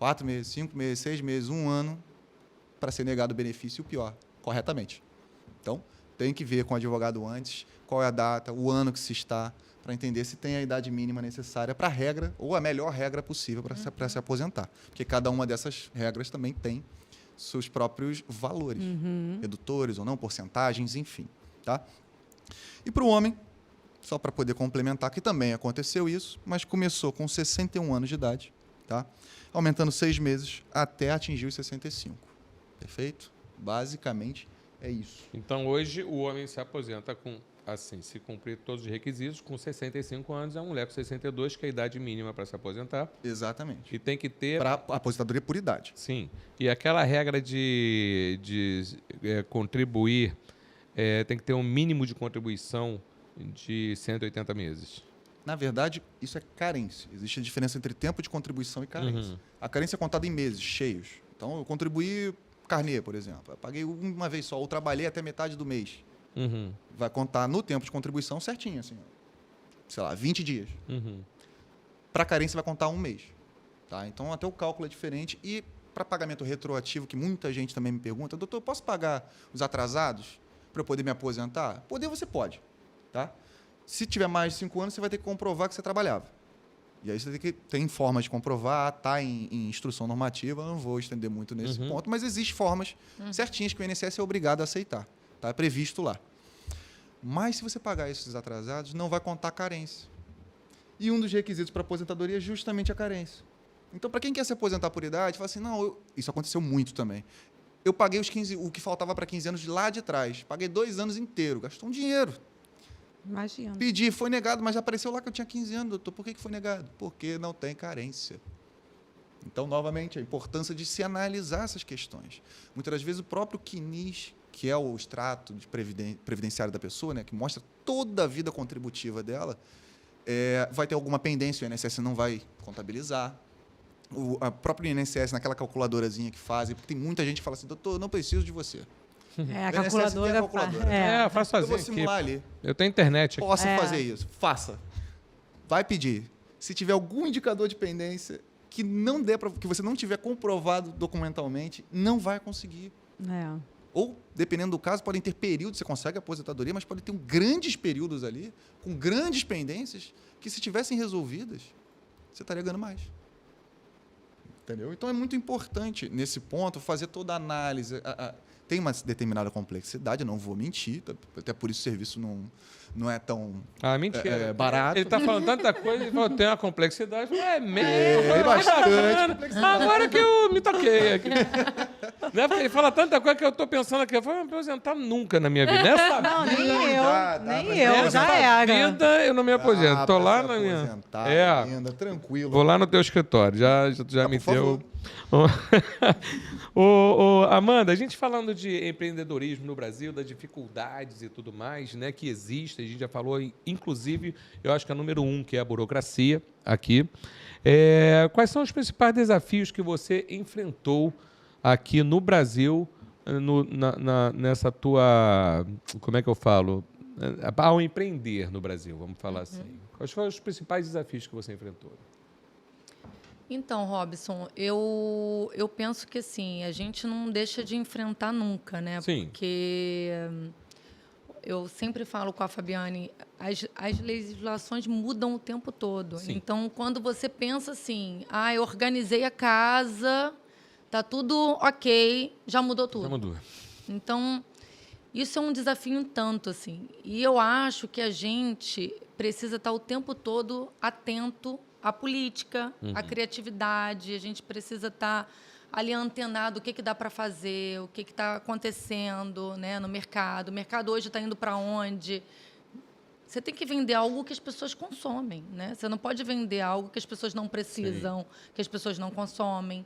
4 meses, 5 meses, 6 meses, 1 ano, para ser negado o benefício, e o pior, corretamente. Então, tem que ver com o advogado antes qual é a data, o ano que se está, para entender se tem a idade mínima necessária para a regra, ou a melhor regra possível para se aposentar. Porque cada uma dessas regras também tem seus próprios valores, redutores ou não, porcentagens, enfim. Tá? E para o homem, só para poder complementar, que também aconteceu isso, mas começou com 61 anos de idade, tá? Aumentando 6 meses até atingir os 65. Perfeito? Basicamente é isso. Então, hoje, o homem se aposenta com, assim, se cumprir todos os requisitos, com 65 anos, a mulher com 62, que é a idade mínima para se aposentar. Exatamente. E tem que ter... Para aposentadoria por idade. Sim. E aquela regra de contribuir, tem que ter um mínimo de contribuição de 180 meses. Na verdade, isso é carência. Existe a diferença entre tempo de contribuição e carência. A carência é contada em meses cheios. Então, eu contribuí carnê, por exemplo. Eu paguei uma vez só, ou trabalhei até metade do mês. Vai contar no tempo de contribuição certinho, assim, sei lá, 20 dias. Para carência vai contar um mês. Tá? Então, até o cálculo é diferente. E para pagamento retroativo, que muita gente também me pergunta, doutor, eu posso pagar os atrasados para eu poder me aposentar? Poder você pode. Tá? Se tiver mais de 5 anos, você vai ter que comprovar que você trabalhava. E aí você tem formas de comprovar, está em instrução normativa, eu não vou estender muito nesse ponto, mas existem formas certinhas que o INSS é obrigado a aceitar. Tá? É previsto lá. Mas se você pagar esses atrasados, não vai contar carência. E um dos requisitos para aposentadoria é justamente a carência. Então, para quem quer se aposentar por idade, fala assim, não, isso aconteceu muito também. Eu paguei o que faltava para 15 anos de lá de trás. Paguei 2 anos inteiros, gastou um dinheiro. Imagina. Pedi, foi negado, mas apareceu lá que eu tinha 15 anos, doutor. Por que foi negado? Porque não tem carência. Então, novamente, a importância de se analisar essas questões. Muitas das vezes, o próprio CNIS, que é o extrato de previdenciário da pessoa, né, que mostra toda a vida contributiva dela, vai ter alguma pendência, o INSS não vai contabilizar. A própria INSS, naquela calculadorazinha que fazem, porque tem muita gente que fala assim, doutor, eu não preciso de você. A calculadora. Eu faço Eu sozinho vou simular aqui. ali. Eu tenho internet aqui. Posso fazer isso? Faça. Vai pedir. Se tiver algum indicador de pendência que não dê que você não tiver comprovado documentalmente, não vai conseguir. Ou, dependendo do caso, podem ter períodos, você consegue a aposentadoria, mas podem ter grandes períodos ali, com grandes pendências, que se tivessem resolvidas, você estaria ganhando mais. Entendeu? Então, é muito importante, nesse ponto, fazer toda a análise. Tem uma determinada complexidade, eu não vou mentir, até por isso o serviço não é tão mentira. Barato. Ele está falando tanta coisa, ele falou, tem uma complexidade. É mesmo. É bastante complexidade. Agora que eu me toquei aqui. Né? Porque ele fala tanta coisa que eu estou pensando aqui, eu vou me aposentar nunca na minha vida. Nessa Não, nem dá, eu, já era. vida eu não me aposento. Estou lá na minha... Ainda, tranquilo. Vou lá no teu escritório, já me deu... Amanda, a gente falando de empreendedorismo no Brasil, das dificuldades e tudo mais, né, que existe, a gente já falou, inclusive, eu acho que é a número 1, que é a burocracia aqui. Quais são os principais desafios que você enfrentou aqui no Brasil, nessa tua... Como é que eu falo? Ao empreender no Brasil, vamos falar assim. Quais foram os principais desafios que você enfrentou? Então, Robson, eu penso que assim, a gente não deixa de enfrentar nunca, né? Sim. Porque eu sempre falo com a Fabiane, as legislações mudam o tempo todo. Sim. Então, quando você pensa assim, eu organizei a casa, tá tudo ok, já mudou tudo. Já mudou. Então, isso é um desafio um tanto, assim. E eu acho que a gente precisa estar o tempo todo atento à política, à criatividade. A gente precisa estar ali antenado o que dá para fazer, o que está acontecendo, né, no mercado. O mercado hoje está indo para onde? Você tem que vender algo que as pessoas consomem, né? Você não pode vender algo que as pessoas não precisam, sim, que as pessoas não consomem.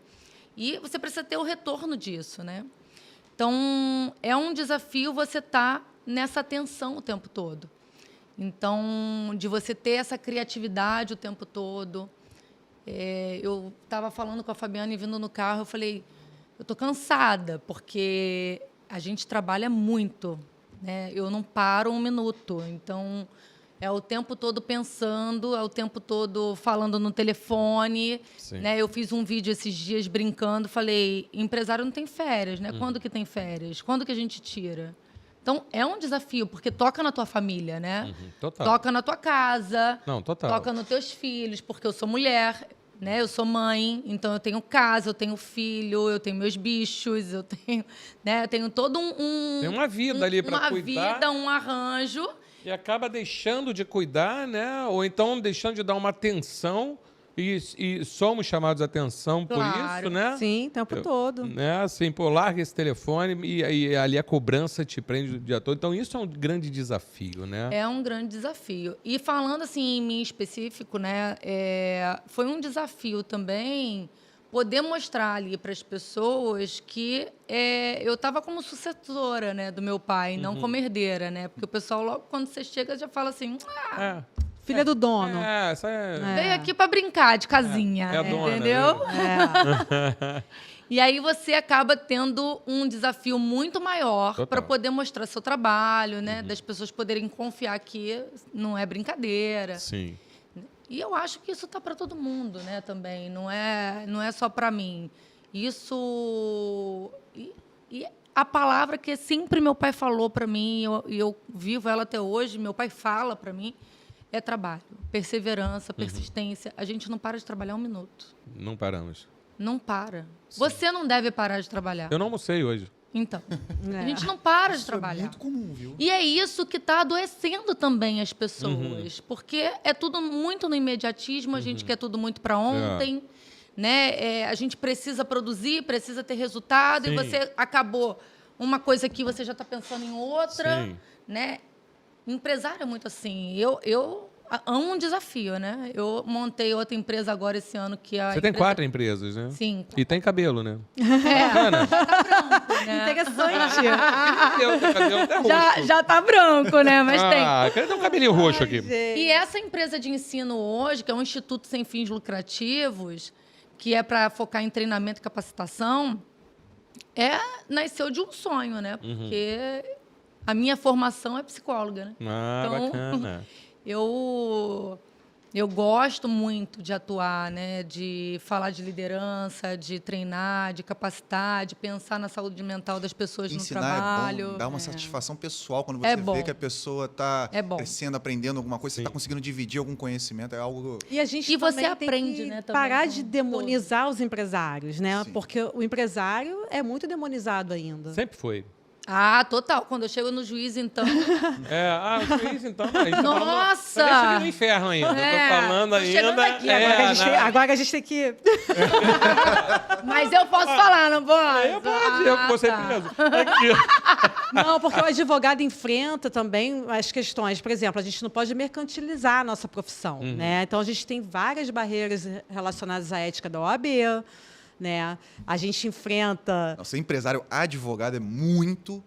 E você precisa ter o retorno disso, né? Então, é um desafio você estar nessa atenção o tempo todo. Então, de você ter essa criatividade o tempo todo. Eu estava falando com a Fabiane vindo no carro, eu falei, eu estou cansada, porque a gente trabalha muito, né? Eu não paro um minuto. Então, É o tempo todo pensando, é o tempo todo falando no telefone, né? Eu fiz um vídeo esses dias brincando, falei, empresário não tem férias, né? Quando que tem férias? Quando que a gente tira? Então, é um desafio, porque toca na tua família, né? Total. Toca na tua casa, Não, total. toca nos teus filhos, porque eu sou mulher, né? Eu sou mãe, então eu tenho casa, eu tenho filho, eu tenho meus bichos, eu tenho, né? Eu tenho todo Tem uma vida ali para cuidar. Uma vida, um arranjo. E acaba deixando de cuidar, né? Ou então deixando de dar uma atenção. E somos chamados a atenção por Claro. isso, né? Sim, o tempo todo. Né? Assim, pô, larga esse telefone e ali a cobrança te prende o dia todo. Então, isso é um grande desafio, né? É um grande desafio. E falando assim em mim específico, né? Foi um desafio também poder mostrar ali para as pessoas que eu estava como sucessora, né, do meu pai, não como herdeira, né? Porque o pessoal, logo quando você chega, já fala assim... Filha do dono. Essa é... Veio aqui para brincar de casinha, É a dona, entendeu? É. E aí você acaba tendo um desafio muito maior para poder mostrar seu trabalho, né? Das pessoas poderem confiar que não é brincadeira. Sim. E eu acho que isso tá para todo mundo, né? Também não é só para mim. Isso e a palavra que sempre meu pai falou para mim, e eu vivo ela até hoje. Meu pai fala para mim. É trabalho, perseverança, persistência. A gente não para de trabalhar um minuto. Não paramos. Não para. Você não deve parar de trabalhar. Eu não almocei hoje. Então, a gente não para de Isso trabalhar. é muito comum, viu? E é isso que está adoecendo também as pessoas. Porque é tudo muito no imediatismo, a gente quer tudo muito para ontem. Né? A gente precisa produzir, precisa ter resultado. Sim. E você acabou uma coisa aqui, você já está pensando em outra. Sim. Né? Empresário é muito assim. Eu amo um desafio, né? Eu montei outra empresa agora esse ano que Você tem 4 empresas, né? 5. E tem cabelo, né? Bacana. Interessante. Cabelo até roxo. Já tá branco, né? Mas tem. Queria ter um cabelinho roxo aqui. E essa empresa de ensino hoje, que é um instituto sem fins lucrativos, que é para focar em treinamento e capacitação, nasceu de um sonho, né? Porque a minha formação é psicóloga, né? Então, Bacana. Eu gosto muito de atuar, né? De falar de liderança, de treinar, de capacitar, de pensar na saúde mental das pessoas Ensinar no trabalho. é bom, dá uma satisfação pessoal quando você vê que a pessoa está crescendo, aprendendo alguma coisa, você está conseguindo dividir algum conhecimento, é algo... E a gente você também aprende, tem que né? Também, parar de demonizar os empresários, né? Sim. Porque o empresário é muito demonizado ainda. Sempre foi. Ah, total. Quando eu chego no juiz, então... O juiz, então... A gente Nossa! Tá falando, no inferno ainda. Tô falando tô ainda... chegando aqui, Agora a gente tem que... Mas eu posso falar, não posso? Eu vou ser preso. Aqui. Não, porque o advogado enfrenta também as questões. Por exemplo, a gente não pode mercantilizar a nossa profissão, né? Então, a gente tem várias barreiras relacionadas à ética da OAB, né? A gente enfrenta... Ser empresário advogado é muito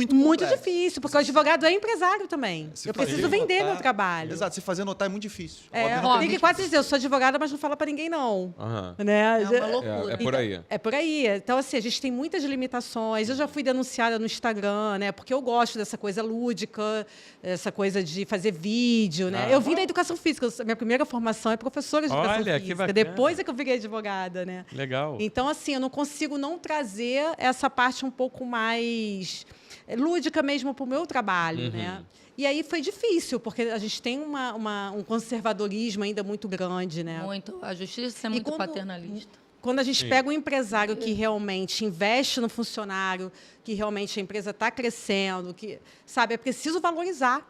complexo. difícil, porque o advogado é empresário também. Eu preciso vender meu trabalho. Exato, se fazer notar é muito difícil. Tem que quase dizer, eu sou advogada, mas não fala para ninguém, não. Né? É uma loucura. É por aí. É por aí. Então, assim, a gente tem muitas limitações. Eu já fui denunciada no Instagram, né? Porque eu gosto dessa coisa lúdica, essa coisa de fazer vídeo, né? Eu vim da educação física. Minha primeira formação é professora de educação Olha, que física. bacana. Depois é que eu virei advogada, né? Legal. Então, assim, eu não consigo não trazer essa parte um pouco mais lúdica mesmo para o meu trabalho, né? E aí foi difícil, porque a gente tem um conservadorismo ainda muito grande, né? Muito. A justiça é muito paternalista. Quando a gente pega um empresário que realmente investe no funcionário, que realmente a empresa está crescendo, que, sabe, é preciso valorizar.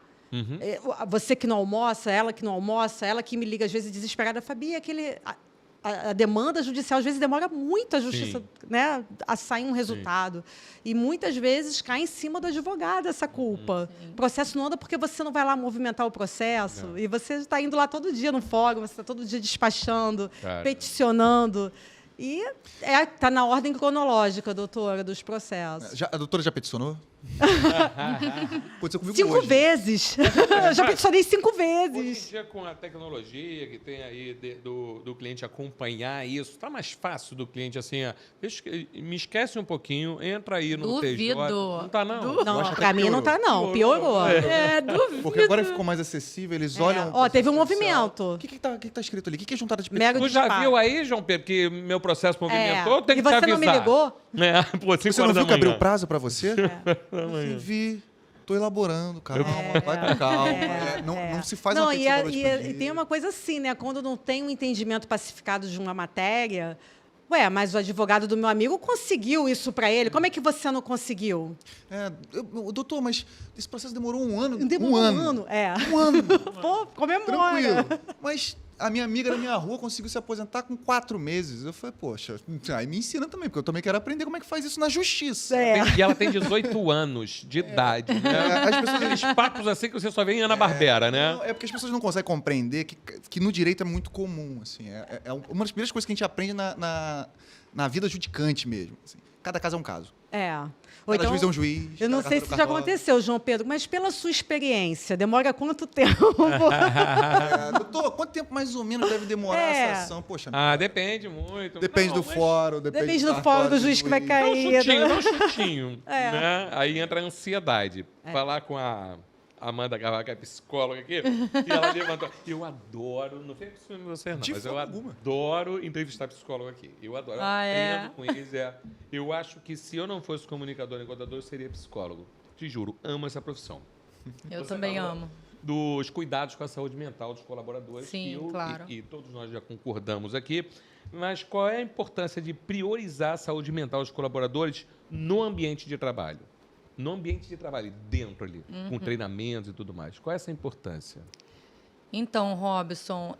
Você que não almoça, ela que não almoça, ela que me liga às vezes desesperada, Fabi, a demanda judicial, às vezes, demora muito a justiça, né, a sair um resultado. E, muitas vezes, cai em cima do advogado essa culpa. O processo não anda porque você não vai lá movimentar o processo. E você está indo lá todo dia no fórum, você está todo dia despachando, peticionando. E está na ordem cronológica, doutora, dos processos. A doutora já peticionou? Pode ser comigo 5 hoje. vezes. Eu já pensionei 5 Hoje em vezes. dia, com a tecnologia que tem aí do cliente acompanhar isso, tá mais fácil do cliente assim, ó, me esquece um pouquinho, entra aí no Duvido. TJ. Não tá, não? Eu acho Não, até pra que mim não tá, não. Piorou. Duvido. Porque agora ficou mais acessível, eles olham... Ó, teve um processo social. movimento. O que tá escrito ali? O que é juntada de Mega Tu petições? já disparo. viu aí, João Pedro, que meu processo movimentou? Tem que E te você avisar. não me ligou? É, pô, 5 Você não horas viu da que abriu manhã. prazo pra você? Eu vi. Tô elaborando, calma. Vai com calma. Não se faz Não, uma petição da noite pro dia. e tem uma coisa assim, né? Quando não tem um entendimento pacificado de uma matéria, ué, mas o advogado do meu amigo conseguiu isso para ele. Como é que você não conseguiu? Doutor, mas esse processo demorou um ano. Demorou um um ano. ano. É. Um ano. Pô, comemora. Tranquilo. Mas a minha amiga da minha rua conseguiu se aposentar com 4 meses. Eu falei, poxa, aí me ensina também, porque eu também quero aprender como é que faz isso na justiça. É. E ela tem 18 anos de idade, né? As pessoas, Aqueles papos assim que você só vê em Ana-Barbera, né? Não, é porque as pessoas não conseguem compreender que no direito é muito comum. Assim, uma das primeiras coisas que a gente aprende na vida judicante mesmo. Assim. Cada caso é um caso. É. Ou Cada então, juiz é um juiz. eu não cada sei cartório se é um já cartório. aconteceu, João Pedro, mas pela sua experiência, demora quanto tempo? Doutor, quanto tempo mais ou menos deve demorar essa ação? Poxa, Depende muito. depende Não, do mas fórum, Depende do do fórum do cartório, juiz que vai Dá um cair. chutinho, né? dá um chutinho. É. Né? Aí entra a ansiedade. Falar com a Amanda Carvalho, que é psicóloga aqui, e ela levantou. Eu adoro, não sei se você não, De mas eu forma alguma. adoro entrevistar psicólogo aqui. Eu adoro. Eu aprendo com eles. Eu acho que se eu não fosse comunicador e contador, eu seria psicólogo. Te juro, amo essa profissão. Eu Você também falou amo. Dos cuidados com a saúde mental dos colaboradores. Sim, que claro. E todos nós já concordamos aqui. Mas qual é a importância de priorizar a saúde mental dos colaboradores no ambiente de trabalho? No ambiente de trabalho, dentro ali, com treinamentos e tudo mais. Qual é essa importância? Então, Robson,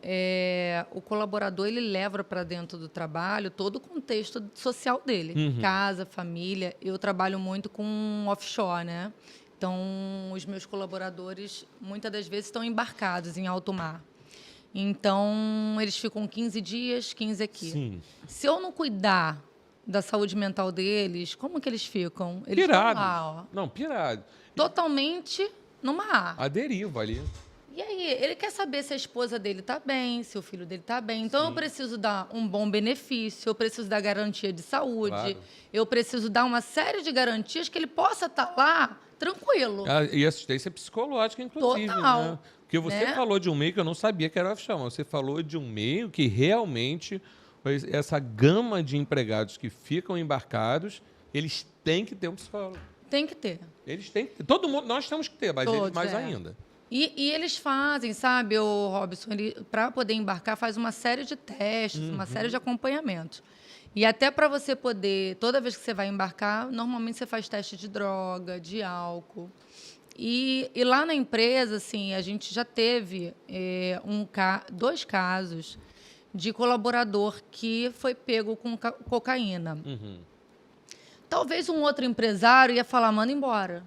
o colaborador ele leva para dentro do trabalho todo o contexto social dele. Casa, família. Eu trabalho muito com offshore, né? Então, os meus colaboradores, muitas das vezes, estão embarcados em alto mar. Então, eles ficam 15 dias, 15 aqui. Sim. Se eu não cuidar da saúde mental deles, como que eles ficam? Eles estão Pirados. lá, ó, Não, pirado. totalmente no mar. A deriva ali. E aí, ele quer saber se a esposa dele está bem, se o filho dele está bem. Então, eu preciso dar um bom benefício, eu preciso dar garantia de saúde, Claro. eu preciso dar uma série de garantias que ele possa estar lá tranquilo. E assistência psicológica, inclusive. Total. Né? Porque você Né? falou de um meio que eu não sabia que era offshore, mas você falou de um meio que realmente essa gama de empregados que ficam embarcados, eles têm que ter um psicólogo. Tem que ter. Eles têm que ter. Todo mundo, nós temos que ter, mas eles Todos, mais é. ainda. E eles fazem, sabe, o Robson, para poder embarcar, faz uma série de testes, uma série de acompanhamentos. E até para você poder, toda vez que você vai embarcar, normalmente você faz teste de droga, de álcool. E lá na empresa, assim, a gente já teve 2 casos de colaborador que foi pego com cocaína. Talvez um outro empresário ia falar, manda embora.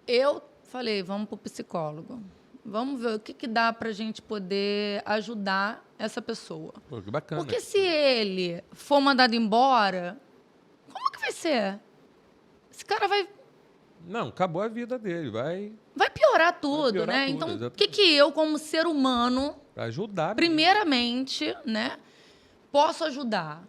Eu falei, vamos para o psicólogo. Vamos ver o que dá para a gente poder ajudar essa pessoa. Pô, que bacana. Porque se ele for mandado embora, como que vai ser? Esse cara vai Não, acabou a vida dele. Vai piorar tudo, piorar né? tudo, Então, o exatamente. que eu, como ser humano, pra ajudar. mesmo. primeiramente, né, posso ajudar?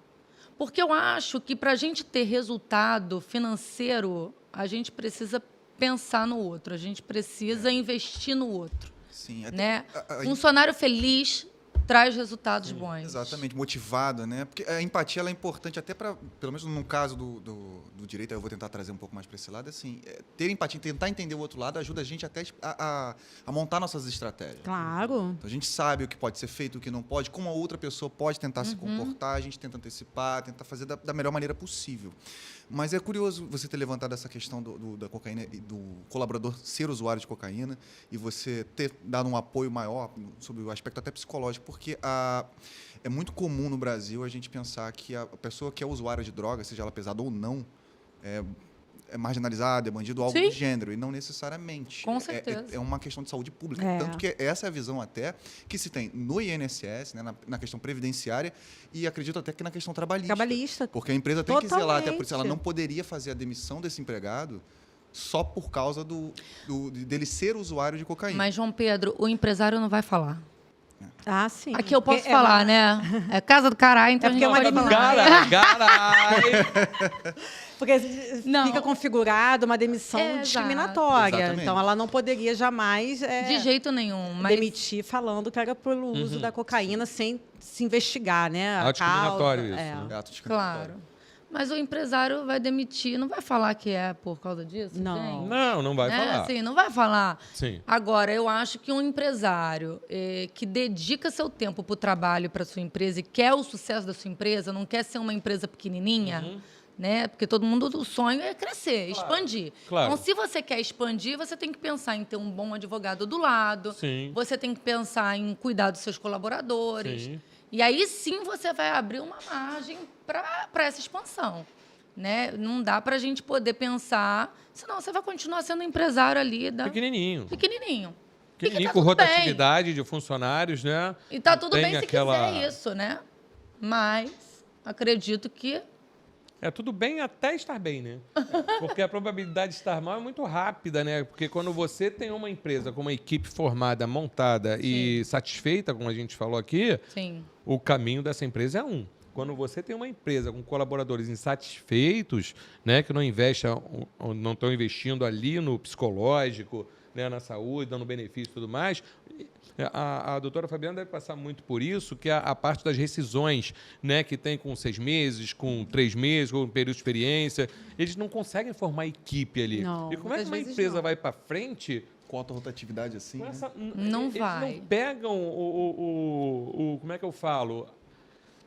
Porque eu acho que para a gente ter resultado financeiro, a gente precisa pensar no outro, a gente precisa investir no outro. Sim, Né? Funcionário feliz traz resultados Hum, bons. exatamente, motivado, né? Porque a empatia ela é importante até para, pelo menos no caso do direito, aí eu vou tentar trazer um pouco mais para esse lado, assim, ter empatia, tentar entender o outro lado ajuda a gente até a montar nossas estratégias. Claro. Então, a gente sabe o que pode ser feito, o que não pode, como a outra pessoa pode tentar se comportar, a gente tenta antecipar, tentar fazer da melhor maneira possível. Mas é curioso você ter levantado essa questão da cocaína e do colaborador ser usuário de cocaína e você ter dado um apoio maior sobre o aspecto até psicológico, porque é muito comum no Brasil a gente pensar que a pessoa que é usuária de droga, seja ela pesada ou não, marginalizado, é bandido algo Sim. de gênero, e não necessariamente. Com certeza. É uma questão de saúde pública. É. Tanto que essa é a visão até que se tem no INSS, né, na questão previdenciária, e acredito até que na questão trabalhista. Trabalhista. Porque a empresa tem que zelar, até por isso ela Totalmente. não poderia fazer a demissão desse empregado só por causa dele ser usuário de cocaína. Mas, João Pedro, o empresário não vai falar. Ah, sim. Aqui eu posso Porque falar, né? É casa do caralho, então É a porque gente é uma pode falar. Caralho! Porque Não. fica configurado uma demissão Exato. discriminatória. Exatamente. Então, ela não poderia jamais De jeito nenhum. Mas demitir falando que era pelo uso da cocaína sem se investigar, né? a Discriminatório causa. isso, É. né? Ato discriminatório. Claro. Mas o empresário vai demitir, não vai falar que é por causa disso? Não. entende? Não vai Né? falar. Assim, não vai falar. Sim. Agora, eu acho que um empresário que dedica seu tempo para o trabalho, para sua empresa e quer o sucesso da sua empresa, não quer ser uma empresa pequenininha, né? Porque todo mundo, o sonho é crescer, expandir. Claro. Então, se você quer expandir, você tem que pensar em ter um bom advogado do lado. Sim. Você tem que pensar em cuidar dos seus colaboradores. Sim. E aí sim você vai abrir uma margem para essa expansão. Né? Não dá para a gente poder pensar, senão você vai continuar sendo empresário ali Pequenininho. pequenininho. Pequenininho, tá com tudo bem. rotatividade de funcionários, né? E tá tudo Tem bem se aquela- quiser isso, né? Mas acredito que É tudo bem até estar bem, né? Porque a probabilidade de estar mal é muito rápida, né? Porque quando você tem uma empresa com uma equipe formada, montada e satisfeita, como a gente falou aqui, sim. o caminho dessa empresa é um. Quando você tem uma empresa com colaboradores insatisfeitos, né, que não não estão investindo ali no psicológico, né, na saúde, dando benefício e tudo mais, a doutora Fabiana deve passar muito por isso, que a parte das rescisões, né, que tem com 6 meses, com 3 meses, com um período de experiência, eles não conseguem formar equipe ali. Não, E como é que muitas uma vezes empresa não. vai para frente Com alta rotatividade assim, com né? essa... Não eles vai. não pegam como é que eu falo?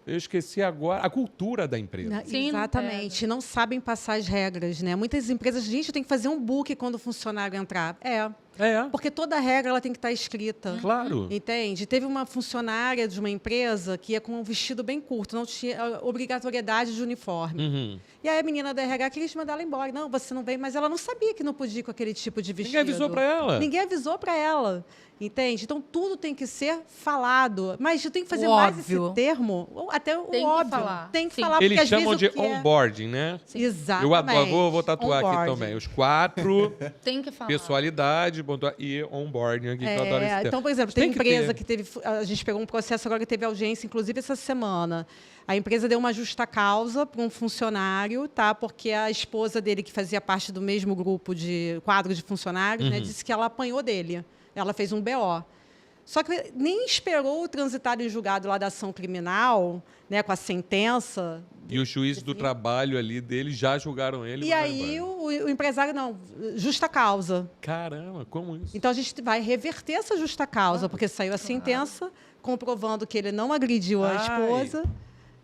Eu esqueci agora. A cultura da empresa. Sim, não Exatamente. Não sabem passar as regras, né? Muitas empresas, gente, tem que fazer um book quando o funcionário entrar. Porque toda regra ela tem que estar escrita. Claro. Entende? Teve uma funcionária de uma empresa que ia com um vestido bem curto, não tinha obrigatoriedade de uniforme. E aí a menina da RH queria mandar ela embora. Não, você não vem, mas ela não sabia que não podia ir com aquele tipo de vestido. Ninguém avisou para ela. Ninguém avisou para ela. Entende? Então, tudo tem que ser falado. Mas eu tenho que fazer O mais óbvio. esse termo, ou até o Tem que óbvio. falar. Tem que Sim. falar, porque Eles às chamam vezes de o que é... onboarding, né? Exatamente. Eu adoro, vou tatuar aqui Onboarding. também. Os 4, tem que falar. pessoalidade e onboarding aqui, que eu adoro esse termo. Então, por exemplo, Tem tem que empresa ter. que teve... A gente pegou um processo agora que teve audiência, inclusive, essa semana. A empresa deu uma justa causa para um funcionário, tá? Porque a esposa dele, que fazia parte do mesmo grupo de quadro de funcionários, né, disse que ela apanhou dele. Ela fez um BO. Só que nem esperou o transitar em julgado lá da ação criminal, né, com a sentença. E os juízes do trabalho ali dele já julgaram ele. E mandaram aí embora. o empresário, não, justa causa. Caramba, como isso? Então, a gente vai reverter essa justa causa, porque saiu a sentença comprovando que ele não agrediu a Ai. esposa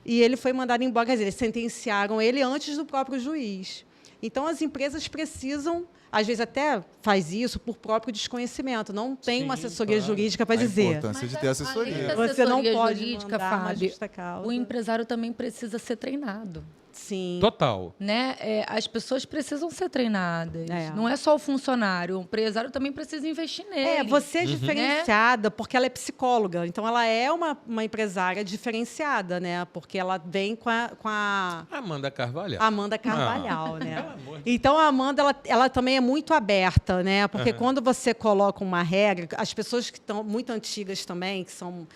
e ele foi mandado embora. Quer dizer, eles sentenciaram ele antes do próprio juiz. Então, as empresas precisam, às vezes até faz isso por próprio desconhecimento. Não tem Sim, uma assessoria claro. jurídica para A dizer. importância de ter assessoria. além da Você não assessoria pode jurídica, mandar uma Fábio, justa causa. o empresário também precisa ser treinado. Sim. Total. Né? As pessoas precisam ser treinadas. É. Não é só o funcionário. O empresário também precisa investir nele. Você é diferenciada porque ela é psicóloga. Então, ela é uma empresária diferenciada, né? Porque ela vem com a Amanda Carvalho. Amanda Carvalhal, né? Pelo amor de Então, a Amanda, ela também é muito aberta, né? Porque quando você coloca uma regra, as pessoas que estão muito antigas também, que são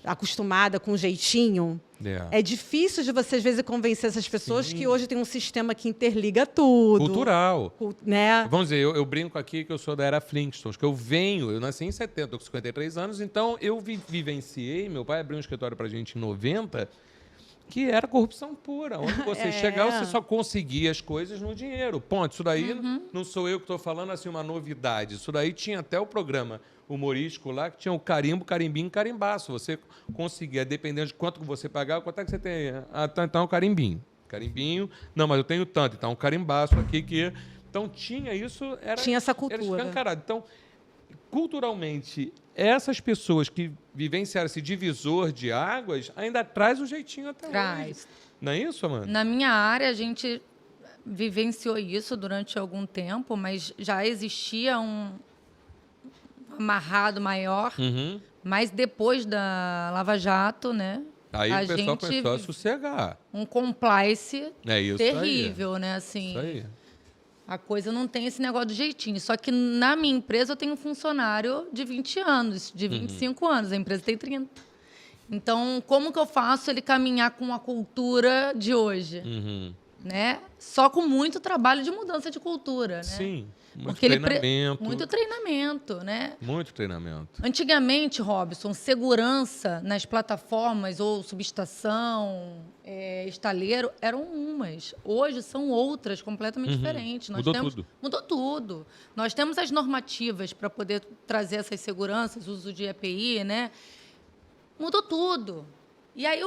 acostumadas com um jeitinho, é difícil de você, às vezes, convencer essas pessoas que hoje tem um sistema que interliga tudo. Cultural. Né? Vamos dizer, eu brinco aqui que eu sou da era Flintstones, que eu nasci em 70, estou com 53 anos, então eu vivenciei, meu pai abriu um escritório para a gente em 90, que era corrupção pura. Onde você chegava, você só conseguia as coisas no dinheiro. Ponto. Isso daí não sou eu que estou falando assim uma novidade. Isso daí tinha até o programa humorístico lá, que tinha o carimbo, carimbinho, carimbaço. Você conseguia, dependendo de quanto que você pagava, quanto é que você tem? Ah, então o carimbinho. Carimbinho, não, mas eu tenho tanto. Então, um carimbaço aqui que... Então, tinha isso... Tinha essa Era cultura. escancarado. Então, culturalmente, essas pessoas que vivenciaram esse divisor de águas ainda traz o jeitinho até hoje. Traz. Não é isso, Amanda? Na minha área, a gente vivenciou isso durante algum tempo, mas já existia um amarrado maior. Mas depois da Lava Jato, né? Aí a o pessoal gente começou a sossegar. um compliance É isso terrível, aí. né? Assim, Isso aí. a coisa não tem esse negócio do jeitinho. Só que na minha empresa eu tenho um funcionário de 20 anos, de 25 anos. A empresa tem 30. Então, como que eu faço ele caminhar com a cultura de hoje? Né? Só com muito trabalho de mudança de cultura, né? Sim. Muito Porque treinamento. muito treinamento, né? Muito treinamento. Antigamente, Robson, segurança nas plataformas ou subestação, estaleiro, eram umas. Hoje são outras, completamente diferentes. Mudou tudo. Nós temos as normativas para poder trazer essas seguranças, uso de EPI, né? Mudou tudo. E aí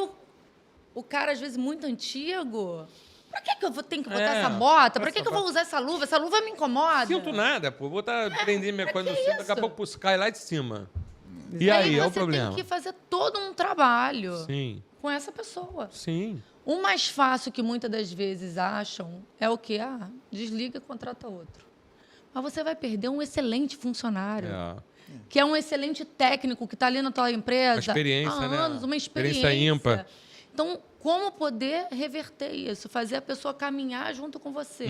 o cara, às vezes, muito antigo... Pra que eu tenho que botar essa bota? Pra que eu vou usar essa luva? Essa luva me incomoda. Sinto nada, pô. Vou prender minha coisa no cinto, daqui a pouco cai lá de cima. E E aí, é o você problema. tem que fazer todo um trabalho Sim, com essa pessoa. sim. O mais fácil que muitas das vezes acham é o quê? Desliga e contrata outro. Mas você vai perder um excelente funcionário. Que é um excelente técnico que está ali na tua empresa Uma experiência, há anos, né? uma experiência Ímpar. Então, como poder reverter isso? Fazer a pessoa caminhar junto com você.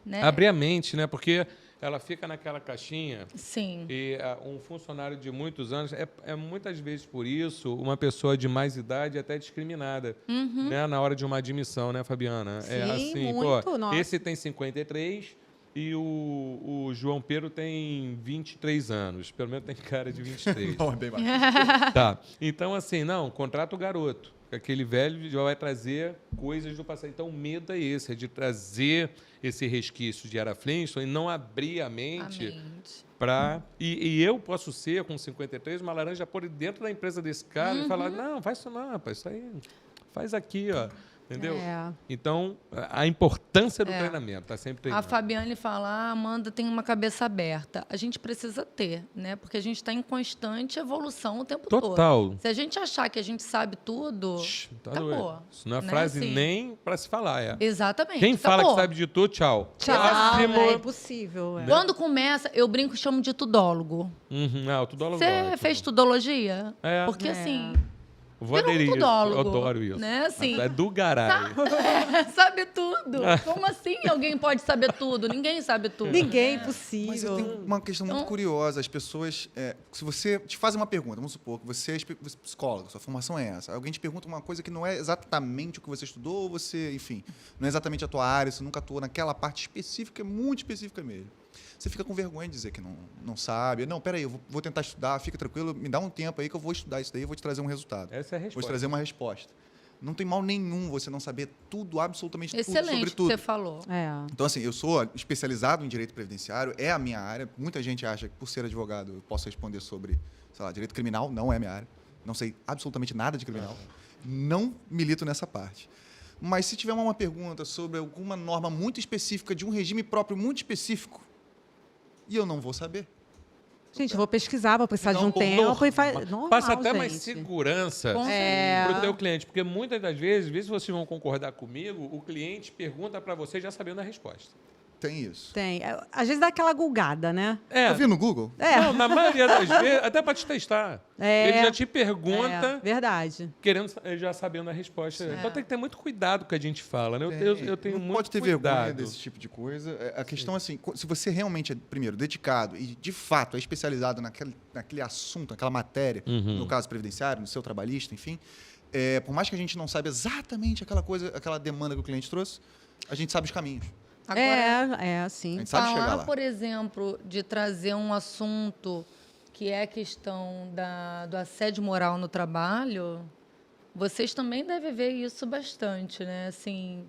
Né? Abrir a mente, né? Porque ela fica naquela caixinha. Sim. E um funcionário de muitos anos é muitas vezes por isso uma pessoa de mais idade até discriminada, né? Na hora de uma admissão, né, Fabiana? Sim, é assim, muito, nossa. esse tem 53 e o João Pedro tem 23 anos. Pelo menos tem cara de 23. Não, é bem mais. Tá. Então, assim, não, contrata o garoto. Aquele velho já vai trazer coisas do passado. Então, o medo é esse, é de trazer esse resquício de Era Flintstone e não abrir a mente para... E eu posso ser, com 53, uma laranja por dentro da empresa desse cara e falar, não, faz isso não, rapaz, isso aí faz aqui, ó. Entendeu? Então, a importância do treinamento, está sempre treinando. A Fabiane fala, a Amanda tem uma cabeça aberta. A gente precisa ter, né? Porque a gente está em constante evolução o tempo todo. Total. Se a gente achar que a gente sabe tudo, acabou. Isso não é né? frase Assim, nem para se falar, Exatamente. Quem fala acabou. que sabe de tudo, tchau. Tchau, Próximo. é impossível. Quando começa, eu brinco e chamo de tudólogo. O tudólogo Você gosta. fez tudologia? É. Porque assim... Vou Vira um aderir isso. tudólogo, Eu adoro isso. né? Assim, É do garagem. sabe tudo. Como assim alguém pode saber tudo? Ninguém sabe tudo. Ninguém, Mas eu impossível. tenho uma questão muito Então- curiosa. As pessoas, se você te faz uma pergunta, vamos supor que você é psicólogo, sua formação é essa. Alguém te pergunta uma coisa que não é exatamente o que você estudou, ou você, enfim, não é exatamente a tua área, você nunca atuou naquela parte específica, muito específica mesmo. Você fica com vergonha de dizer que não sabe. Não, peraí, eu vou tentar estudar, fica tranquilo, me dá um tempo aí que eu vou estudar isso daí e vou te trazer um resultado. Essa é a Vou te resposta. trazer uma resposta. Não tem mal nenhum você não saber tudo, absolutamente tudo Excelente sobre o que tudo. você falou. Então, assim, eu sou especializado em direito previdenciário, é a minha área. Muita gente acha que, por ser advogado, eu posso responder sobre, sei lá, direito criminal. Não é a minha área. Não sei absolutamente nada de criminal. Não milito nessa parte. Mas se tiver uma pergunta sobre alguma norma muito específica, de um regime próprio muito específico, e eu não vou saber. Gente, eu vou pesquisar, vou precisar de um Não, tempo e faz. Normal, Passa até gente. mais segurança Com para o teu cliente. Porque muitas das vezes, vocês vão concordar comigo, o cliente pergunta para você já sabendo a resposta. Tem isso. Tem. Às vezes dá aquela gulgada, né? É. Eu vi no Google? Não, na maioria das vezes, até para te testar. Ele já te pergunta Verdade. querendo, já sabendo a resposta. Então tem que ter muito cuidado com o que a gente fala, né? Eu tenho não muito pode ter cuidado. vergonha desse tipo de coisa. A questão assim, se você realmente é, primeiro, dedicado e, de fato, é especializado naquele assunto, naquela matéria, no caso previdenciário, no seu trabalhista, enfim, por mais que a gente não saiba exatamente aquela coisa, aquela demanda que o cliente trouxe, a gente sabe os caminhos. Agora, sim. A gente sabe chegar falar, lá. por exemplo, de trazer um assunto que é a questão do assédio moral no trabalho, vocês também devem ver isso bastante, né? Assim,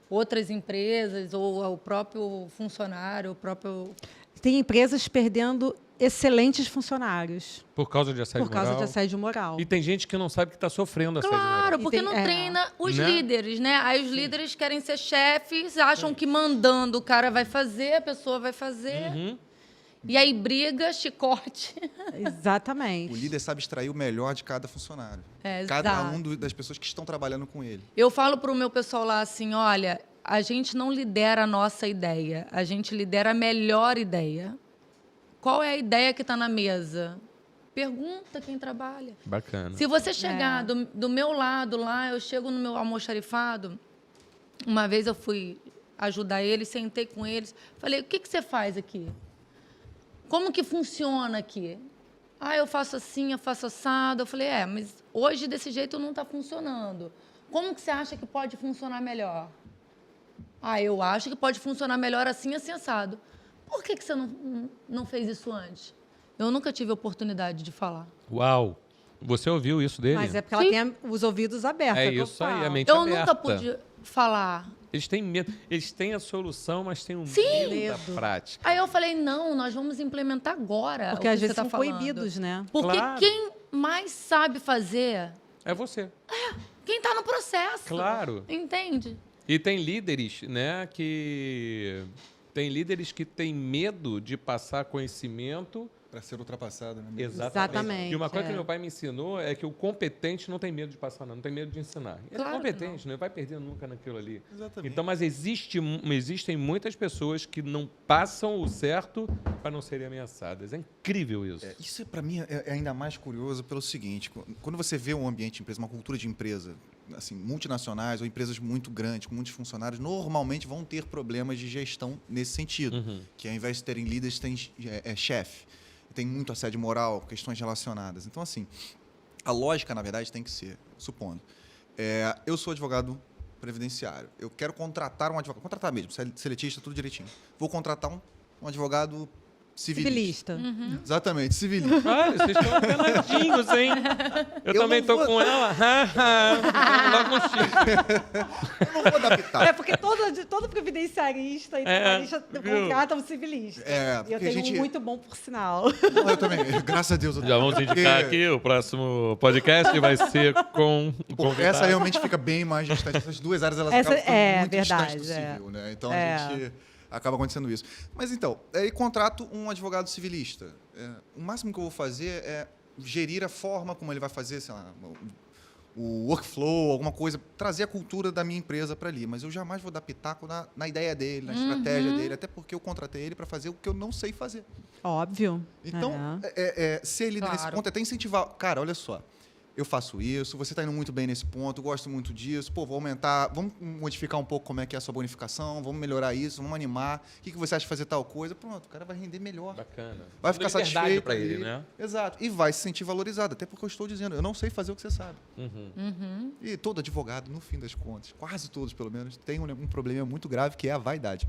outras empresas ou o próprio funcionário, o próprio... Tem empresas perdendo excelentes funcionários Por causa de assédio por causa moral. de assédio moral. E tem gente que não sabe que está sofrendo assédio moral. Claro, E porque tem- não é. treina os Né? líderes, né? Aí os líderes querem ser chefes, acham que mandando o cara vai fazer, a pessoa vai fazer. E aí briga, chicote. Exatamente. O líder sabe extrair o melhor de cada funcionário. É, Cada exato. um das pessoas que estão trabalhando com ele. Eu falo para o meu pessoal lá assim, olha, a gente não lidera a nossa ideia, a gente lidera a melhor ideia. Qual é a ideia que está na mesa? Pergunta quem trabalha. Bacana. Se você chegar do meu lado lá, eu chego no meu almoxarifado, uma vez eu fui ajudar eles, sentei com eles, falei, o que você faz aqui? Como que funciona aqui? Eu faço assim, eu faço assado. Eu falei, mas hoje desse jeito não está funcionando. Como que você acha que pode funcionar melhor? Eu acho que pode funcionar melhor assim, assim, assado. Por que você não fez isso antes? Eu nunca tive oportunidade de falar. Uau! Você ouviu isso dele? Mas é porque ela tem os ouvidos abertos. É que eu isso aí, falo. a mente Eu aberta. nunca pude falar. Eles têm medo. Eles têm a solução, mas têm um Sim. medo da prática. Aí eu falei, não, nós vamos implementar agora Porque o que às você vezes tá são falando. proibidos, né? Porque Claro. quem mais sabe fazer, É você. quem está no processo. Claro. Entende? E tem líderes, né, que têm medo de passar conhecimento. Para ser ultrapassado, né? Exatamente, E uma coisa é. que meu pai me ensinou é que o competente não tem medo de passar, não tem medo de ensinar. Ele Claro é que competente, não vai perder nunca naquilo ali. Exatamente. Então, mas existem muitas pessoas que não passam o certo para não serem ameaçadas. É incrível isso. Isso, para mim, é ainda mais curioso pelo seguinte. Quando você vê um ambiente de empresa, uma cultura de empresa, assim, multinacionais ou empresas muito grandes, com muitos funcionários, normalmente vão ter problemas de gestão nesse sentido. Que ao invés de terem líderes, tem chefe. Tem muito assédio moral, questões relacionadas. Então, assim, a lógica, na verdade, tem que ser, supondo, eu sou advogado previdenciário, eu quero contratar um advogado, contratar mesmo, seletista, tudo direitinho. Vou contratar um advogado civilista. Exatamente, civilista. Olha, vocês estão apeladinhos, hein? Eu também não tô vou- com ela. Logo um chifre. Eu não vou adaptar. É porque todo previdenciarista e trabalhista viu? contrata um civilista. É, E eu porque a tenho gente- um muito bom, por sinal. Não, eu também, graças a Deus. Eu Já vamos indicar aqui, o próximo podcast vai ser com o Porque convidado. essa realmente fica bem mais distante. Essas duas áreas elas Essa acabam ficando é muito verdade, distantes do é. civil, né? Então É. a gente acaba acontecendo isso. Mas então, aí contrato um advogado civilista. O máximo que eu vou fazer é gerir a forma como ele vai fazer, sei lá, o workflow, alguma coisa, trazer a cultura da minha empresa para ali. Mas eu jamais vou dar pitaco na ideia dele, na estratégia dele, até porque eu contratei ele para fazer o que eu não sei fazer. Óbvio. Então, ser líder nesse Claro. ponto é até incentivar. Cara, olha só, eu faço isso, você está indo muito bem nesse ponto, gosto muito disso, vou aumentar, vamos modificar um pouco como é que é a sua bonificação, vamos melhorar isso, vamos animar, o que você acha de fazer tal coisa? Pronto, o cara vai render melhor. Bacana. Vai ficar Dando liberdade satisfeito para ele, ali. né? Exato. E vai se sentir valorizado, até porque eu estou dizendo, eu não sei fazer o que você sabe. E todo advogado, no fim das contas, quase todos pelo menos, tem um problema muito grave que é a vaidade.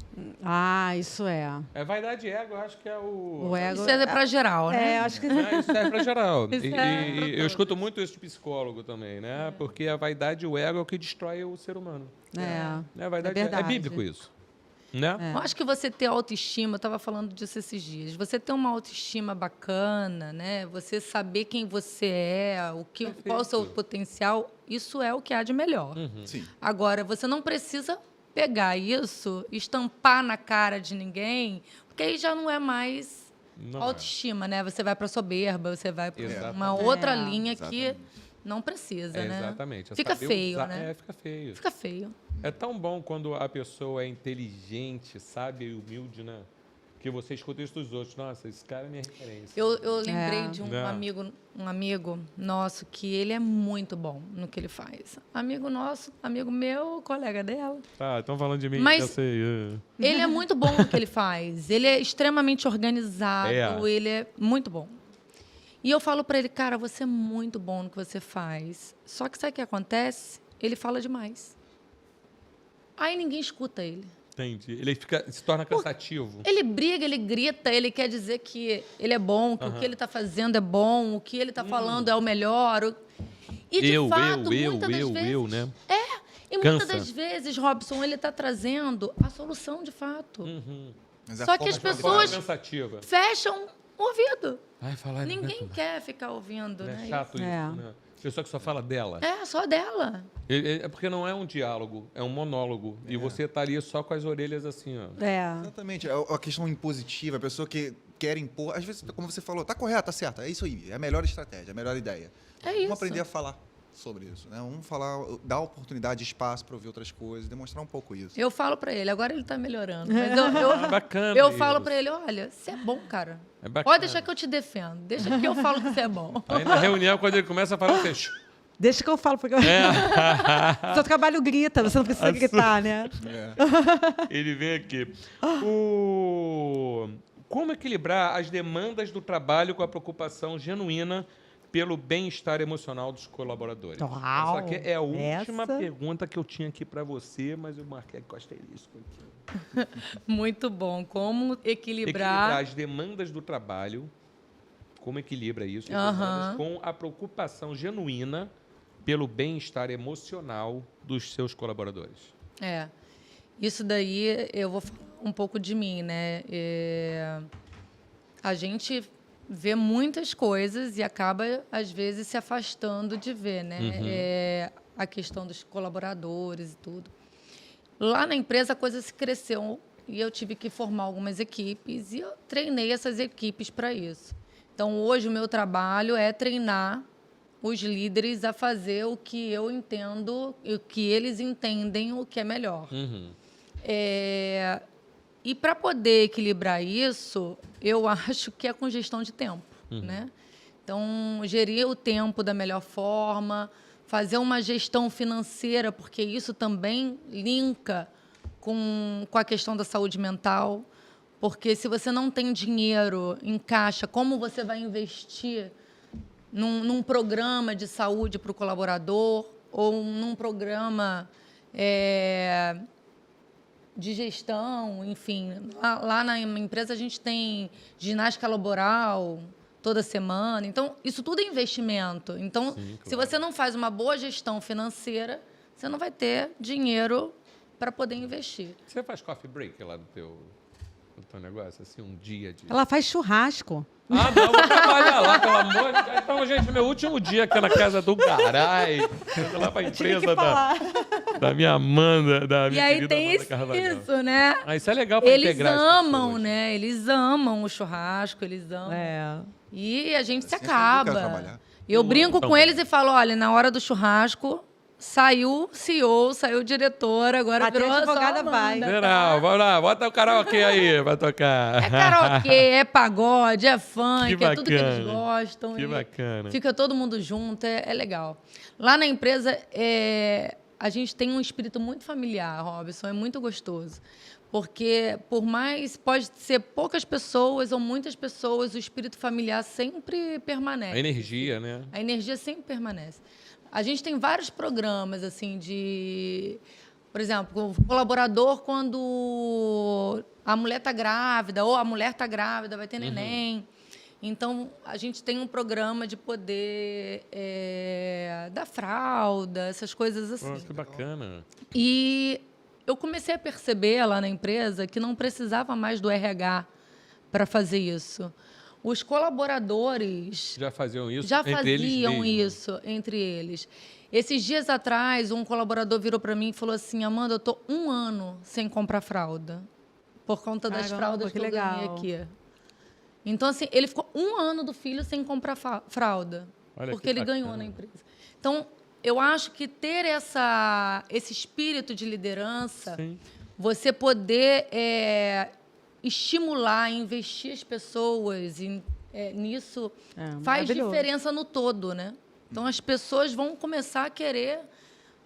Isso é. É vaidade e ego, eu acho que é o... O ego. Isso é para geral, né? acho que. Isso serve para geral. Isso E é- eu escuto muito isso de psicólogo também, né? Porque a vaidade e o ego é o que destrói o ser humano. É. A vaidade é verdade. bíblico isso. Né? Eu acho que você ter autoestima, eu estava falando disso esses dias, você ter uma autoestima bacana, né? Você saber quem você é, qual é o seu potencial, isso é o que há de melhor. Sim. Agora, você não precisa pegar isso, estampar na cara de ninguém, porque aí já não é mais Não autoestima, né? Você vai para soberba, você vai para Exatamente. uma outra É, linha que exatamente. não precisa, É, né? exatamente. É Fica saber feio, usar- né? Fica feio. Fica feio. É tão bom quando a pessoa é inteligente, sábia e humilde, né? Que você escuta isso dos outros. Nossa, esse cara é minha referência. Eu lembrei É. de Né? um amigo nosso que ele é muito bom no que ele faz. Amigo nosso, amigo meu, colega dela. Tá, estão falando de mim, Mas- eu sei. Ele é muito bom no que ele faz. Ele é extremamente organizado, É. ele é muito bom. E eu falo para ele, cara, você é muito bom no que você faz. Só que sabe o que acontece? Ele fala demais. Aí ninguém escuta ele. Entendi. Ele se torna cansativo. Ele briga, ele grita, ele quer dizer que ele é bom, que o que ele está fazendo é bom, o que ele está falando é o melhor. E de fato, muitas das vezes, né? E muitas Cansa. das vezes, Robson, ele está trazendo a solução de fato. Mas a Só que forma as de falar- pessoas- cansativa. Fecham o ouvido. Vai falar. Ninguém quer ficar ouvindo, É né? chato isso, É. né? Pessoa que só fala dela. É, só dela. É porque não é um diálogo, é um monólogo. E você tá ali só com as orelhas assim, ó. Exatamente. A questão impositiva, a pessoa que quer impor. Às vezes, como você falou, tá correto, tá certo. É isso aí. É a melhor estratégia, a melhor ideia. É Vamos isso. aprender a falar. sobre isso, né? Vamos falar, dar oportunidade, espaço para ouvir outras coisas, demonstrar um pouco isso. Eu falo para ele, agora ele está melhorando. Mas Bacana eu isso. falo para ele, olha, você é bom, cara. É bacana. Pode deixar que eu te defendo. Deixa que eu falo que você é bom. Aí na reunião, quando ele começa a falar, você... Deixa que eu falo, porque seu trabalho grita, você não precisa gritar, né? Ele vem aqui. Como equilibrar as demandas do trabalho com a preocupação genuína pelo bem-estar emocional dos colaboradores? Uau, essa aqui é a última essa... pergunta que eu tinha aqui para você, mas eu marquei com asterisco aqui. Muito bom. Como Equilibrar as demandas do trabalho, como equilibra isso, as demandas com a preocupação genuína pelo bem-estar emocional dos seus colaboradores. Isso daí eu vou falar um pouco de mim, né? A gente vê muitas coisas e acaba, às vezes, se afastando de ver, né? A questão dos colaboradores e tudo. Lá na empresa a coisa se cresceu e eu tive que formar algumas equipes e eu treinei essas equipes para isso. Então, hoje o meu trabalho é treinar os líderes a fazer o que eu entendo, o que eles entendem o que é melhor. E para poder equilibrar isso, eu acho que é com gestão de tempo, né? Então, gerir o tempo da melhor forma, fazer uma gestão financeira, porque isso também linka com a questão da saúde mental. Porque se você não tem dinheiro em caixa, como você vai investir num programa de saúde para o colaborador ou num programa de gestão, enfim. Lá na empresa a gente tem ginástica laboral toda semana. Então, isso tudo é investimento. Então, sim, claro. Se você não faz uma boa gestão financeira, você não vai ter dinheiro para poder investir. Você faz coffee break lá no teu negócio? Assim, um dia de... Ela faz churrasco. Ah, não, vou trabalhar lá, pelo amor de Deus. Então, gente, meu último dia aqui na casa do Garay. Eu lá para a empresa da minha Amanda, da minha querida Amanda Carvalho. Isso, né? Ah, isso é legal para integrar as pessoas. Eles amam, né? Eles amam o churrasco, eles amam. E a gente se acaba. Eu brinco com eles e falo, olha, na hora do churrasco... Saiu CEO, saiu diretora, agora até virou a advogada vai. Geral, vamos lá, bota o karaokê aí pra tocar. É karaokê, é pagode, é funk, é tudo que eles gostam. Que bacana. Fica todo mundo junto, é legal. Lá na empresa, a gente tem um espírito muito familiar, Robson, é muito gostoso. Porque, por mais, pode ser poucas pessoas ou muitas pessoas, o espírito familiar sempre permanece. A energia, né? A energia sempre permanece. A gente tem vários programas, assim, por exemplo, o colaborador, quando a mulher está grávida, ou a mulher está grávida, vai ter neném. Então, a gente tem um programa de poder dar fralda, essas coisas assim. Nossa, que bacana. E eu comecei a perceber lá na empresa que não precisava mais do RH para fazer isso. Os colaboradores já faziam isso entre eles. Esses dias atrás, um colaborador virou para mim e falou assim, Amanda, eu estou 1 ano sem comprar fralda, por conta das fraldas que eu ganhei aqui. Então, assim, ele ficou 1 ano do filho sem comprar fralda, porque ele ganhou na empresa. Então, eu acho que ter esse espírito de liderança, sim, você poder... estimular, investir as pessoas nisso faz diferença no todo, né? Então, as pessoas vão começar a querer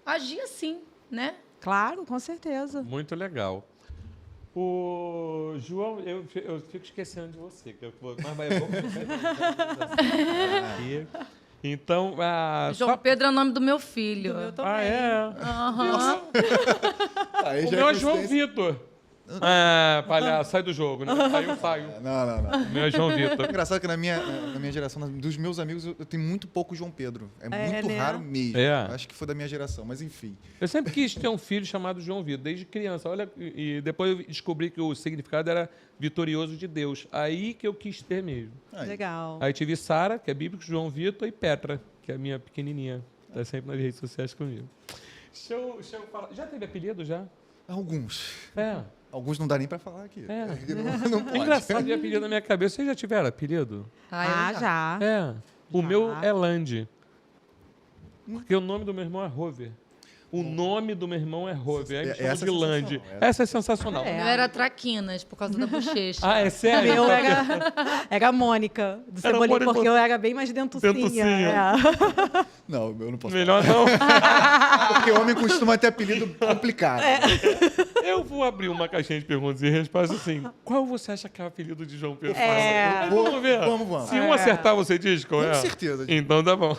agir assim, né? Claro, com certeza. Muito legal. O João, eu fico esquecendo de você. Mas vai bom. Então, João Pedro é o nome do meu filho. Do meu também. Ah, é? Uhum. O meu é João Vitor. Palhaço, sai do jogo, né? Saiu. Não. Meu é João Vitor. Engraçado que na minha geração, dos meus amigos, eu tenho muito pouco João Pedro. É muito raro mesmo. Acho que foi da minha geração, mas enfim. Eu sempre quis ter um filho chamado João Vitor, desde criança. Olha, e depois eu descobri que o significado era vitorioso de Deus. Aí que eu quis ter mesmo. Legal. Aí tive Sara, que é bíblico, João Vitor, e Petra, que é a minha pequenininha. Está sempre nas redes sociais comigo. Deixa eu falar. Já teve apelido, já? Alguns. Alguns não dá nem para falar aqui. Não pode. Engraçado de apelido na minha cabeça. Vocês já tiveram apelido? Já. O meu é Land. Porque o nome do meu irmão é Rover. O nome do meu irmão é Rover. É Essa é de Land. sensacional, Essa é sensacional. O meu era Traquinas, por causa da bochecha. Ah, é sério? Meu era a Mônica, do Era Cebolinha, Mônica. porque eu era bem mais dentucinha. Dentucinha. É. Não, eu não posso. Melhor não. Porque homem costuma ter apelido complicado. Eu vou abrir uma caixinha de perguntas e respostas assim. Qual você acha que é o apelido de João Pedro? É. Vamos ver. Vamos. Se um acertar, você diz qual é? Com certeza. Então tá bom.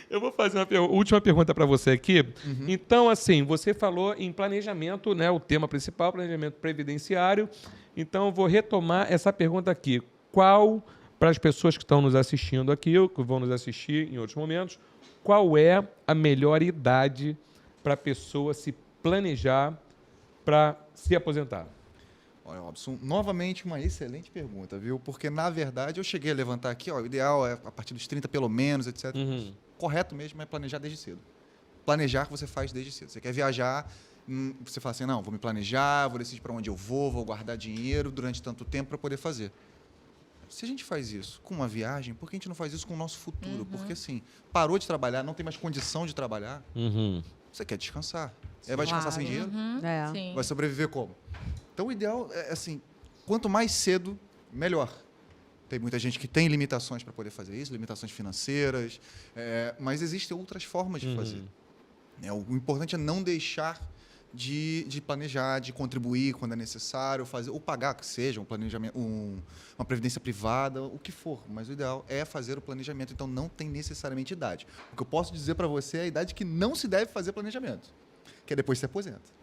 Eu vou fazer uma última pergunta para você aqui. Então, assim, você falou em planejamento, né? O tema principal, planejamento previdenciário. Então, eu vou retomar essa pergunta aqui. Qual, para as pessoas que estão nos assistindo aqui, ou que vão nos assistir em outros momentos, qual é a melhor idade para a pessoa se planejar para se aposentar? Olha, Robson, novamente uma excelente pergunta, viu? Porque, na verdade, eu cheguei a levantar aqui, ó, o ideal é a partir dos 30 pelo menos, etc. Correto mesmo é planejar desde cedo. Planejar que você faz desde cedo. Você quer viajar, você fala assim, não, vou me planejar, vou decidir para onde eu vou guardar dinheiro durante tanto tempo para poder fazer. Se a gente faz isso com uma viagem, por que a gente não faz isso com o nosso futuro? Porque, assim, parou de trabalhar, não tem mais condição de trabalhar, você quer descansar. Vai descansar sem dinheiro? É. Sim. Vai sobreviver como? Então, o ideal é, assim, quanto mais cedo, melhor. Tem muita gente que tem limitações para poder fazer isso, limitações financeiras, mas existem outras formas de fazer. O importante é não deixar de planejar, de contribuir quando é necessário, fazer ou pagar que seja um planejamento, uma previdência privada, o que for. Mas o ideal é fazer o planejamento. Então, não tem necessariamente idade. O que eu posso dizer para você é a idade que não se deve fazer planejamento, que é depois se aposenta.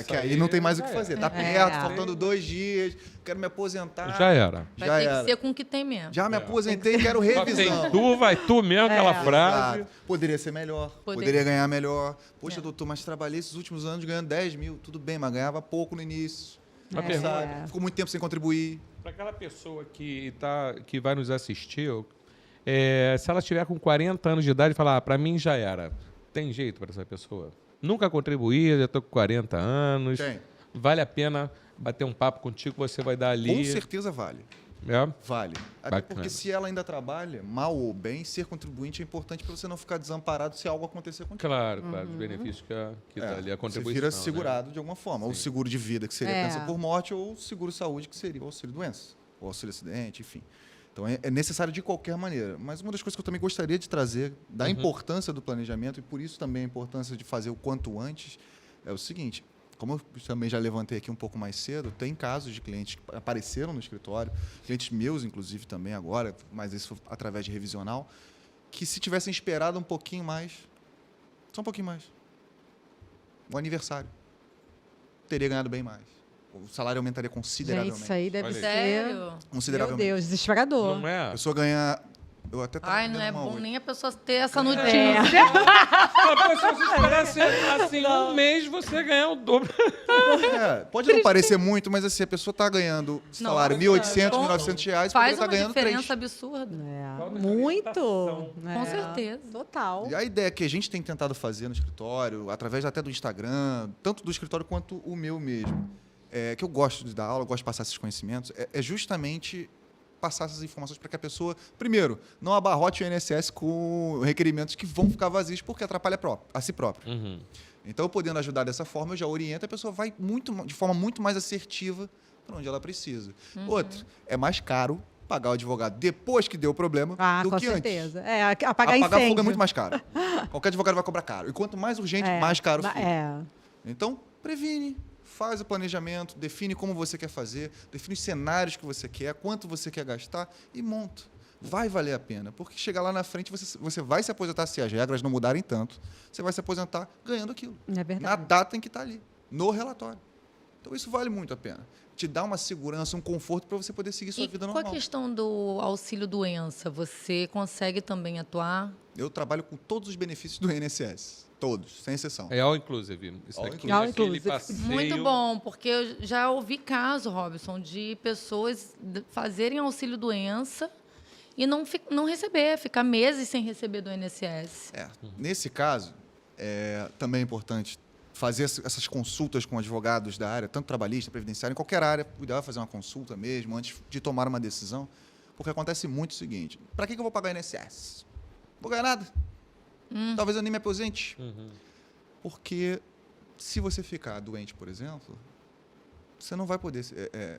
Que aí não tem mais o que fazer. Tá perto, faltando 2 dias, quero me aposentar. Já era. Vai ter que ser com o que tem mesmo. Já me aposentei, quero revisão. Vai tu mesmo, aquela frase. Exato. Poderia ser melhor, poderia ganhar melhor. Poxa, doutor, mas trabalhei esses últimos anos ganhando 10 mil. Tudo bem, mas ganhava pouco no início. Sabe? Ficou muito tempo sem contribuir. Para aquela pessoa que vai nos assistir, se ela estiver com 40 anos de idade e falar, para mim já era, tem jeito para essa pessoa? Nunca contribuí, já estou com 40 anos. Tem. Vale a pena bater um papo contigo, você vai dar ali. Com certeza vale. Vale. Até porque se ela ainda trabalha, mal ou bem, ser contribuinte é importante para você não ficar desamparado se algo acontecer contigo. Claro, os benefícios que dá ali a contribuição. Você vira segurado de alguma forma. Sim. Ou seguro de vida, que seria pensão por morte, ou seguro saúde, que seria o auxílio-doença, ou auxílio-acidente, enfim. Então, é necessário de qualquer maneira. Mas uma das coisas que eu também gostaria de trazer, da importância do planejamento, e por isso também a importância de fazer o quanto antes, é o seguinte: como eu também já levantei aqui um pouco mais cedo, tem casos de clientes que apareceram no escritório, clientes meus, inclusive, também agora, mas isso através de revisional, que se tivessem esperado um pouquinho mais, só um pouquinho mais, o aniversário, teria ganhado bem mais. O salário aumentaria consideravelmente. Gente, isso aí deve ser... Sério? Consideravelmente. Meu Deus, desesperador. Não é? A pessoa ganha... Eu até tava Ai, não é dando uma bom hoje. nem a pessoa ter essa notícia. Se você esperasse assim, um mês, você ganhar o dobro. Pode não parecer muito, mas assim, a pessoa está ganhando salário R$ 1.800, R$ 1.900, Faz poderia estar uma ganhando diferença 3. absurda. Muito. Com certeza. Total. E a ideia que a gente tem tentado fazer no escritório, através até do Instagram, tanto do escritório quanto o meu mesmo, que eu gosto de dar aula, eu gosto de passar esses conhecimentos, é justamente passar essas informações para que a pessoa, primeiro, não abarrote o INSS com requerimentos que vão ficar vazios porque atrapalha a si próprio. Então, eu podendo ajudar dessa forma, eu já oriento, a pessoa vai de forma muito mais assertiva para onde ela precisa. Outro, é mais caro pagar o advogado depois que deu o problema do com que certeza. antes. Apagar incêndio. fogo é muito mais caro. Qualquer advogado vai cobrar caro. E quanto mais urgente, mais caro fica. Então, previne, faz o planejamento, define como você quer fazer, define os cenários que você quer, quanto você quer gastar e monta. Vai valer a pena, porque chegar lá na frente você vai se aposentar, se as regras não mudarem tanto, você vai se aposentar ganhando aquilo. É verdade. Na data em que está ali, no relatório. Então, isso vale muito a pena. Te dá uma segurança, um conforto para você poder seguir sua vida normal. E com a questão do auxílio-doença, você consegue também atuar? Eu trabalho com todos os benefícios do INSS. Todos, sem exceção. É all inclusive. Isso All aqui inclusive. é All aquele inclusive. passeio. Muito bom, porque eu já ouvi caso, Robson, de pessoas fazerem auxílio-doença e não receber, ficar meses sem receber do INSS. Nesse caso, também é importante fazer essas consultas com advogados da área, tanto trabalhista, previdenciária, em qualquer área, o ideal é fazer uma consulta mesmo, antes de tomar uma decisão, porque acontece muito o seguinte: para que eu vou pagar INSS? Não vou ganhar nada. Talvez eu nem me aposente. Porque se você ficar doente, por exemplo, você não vai poder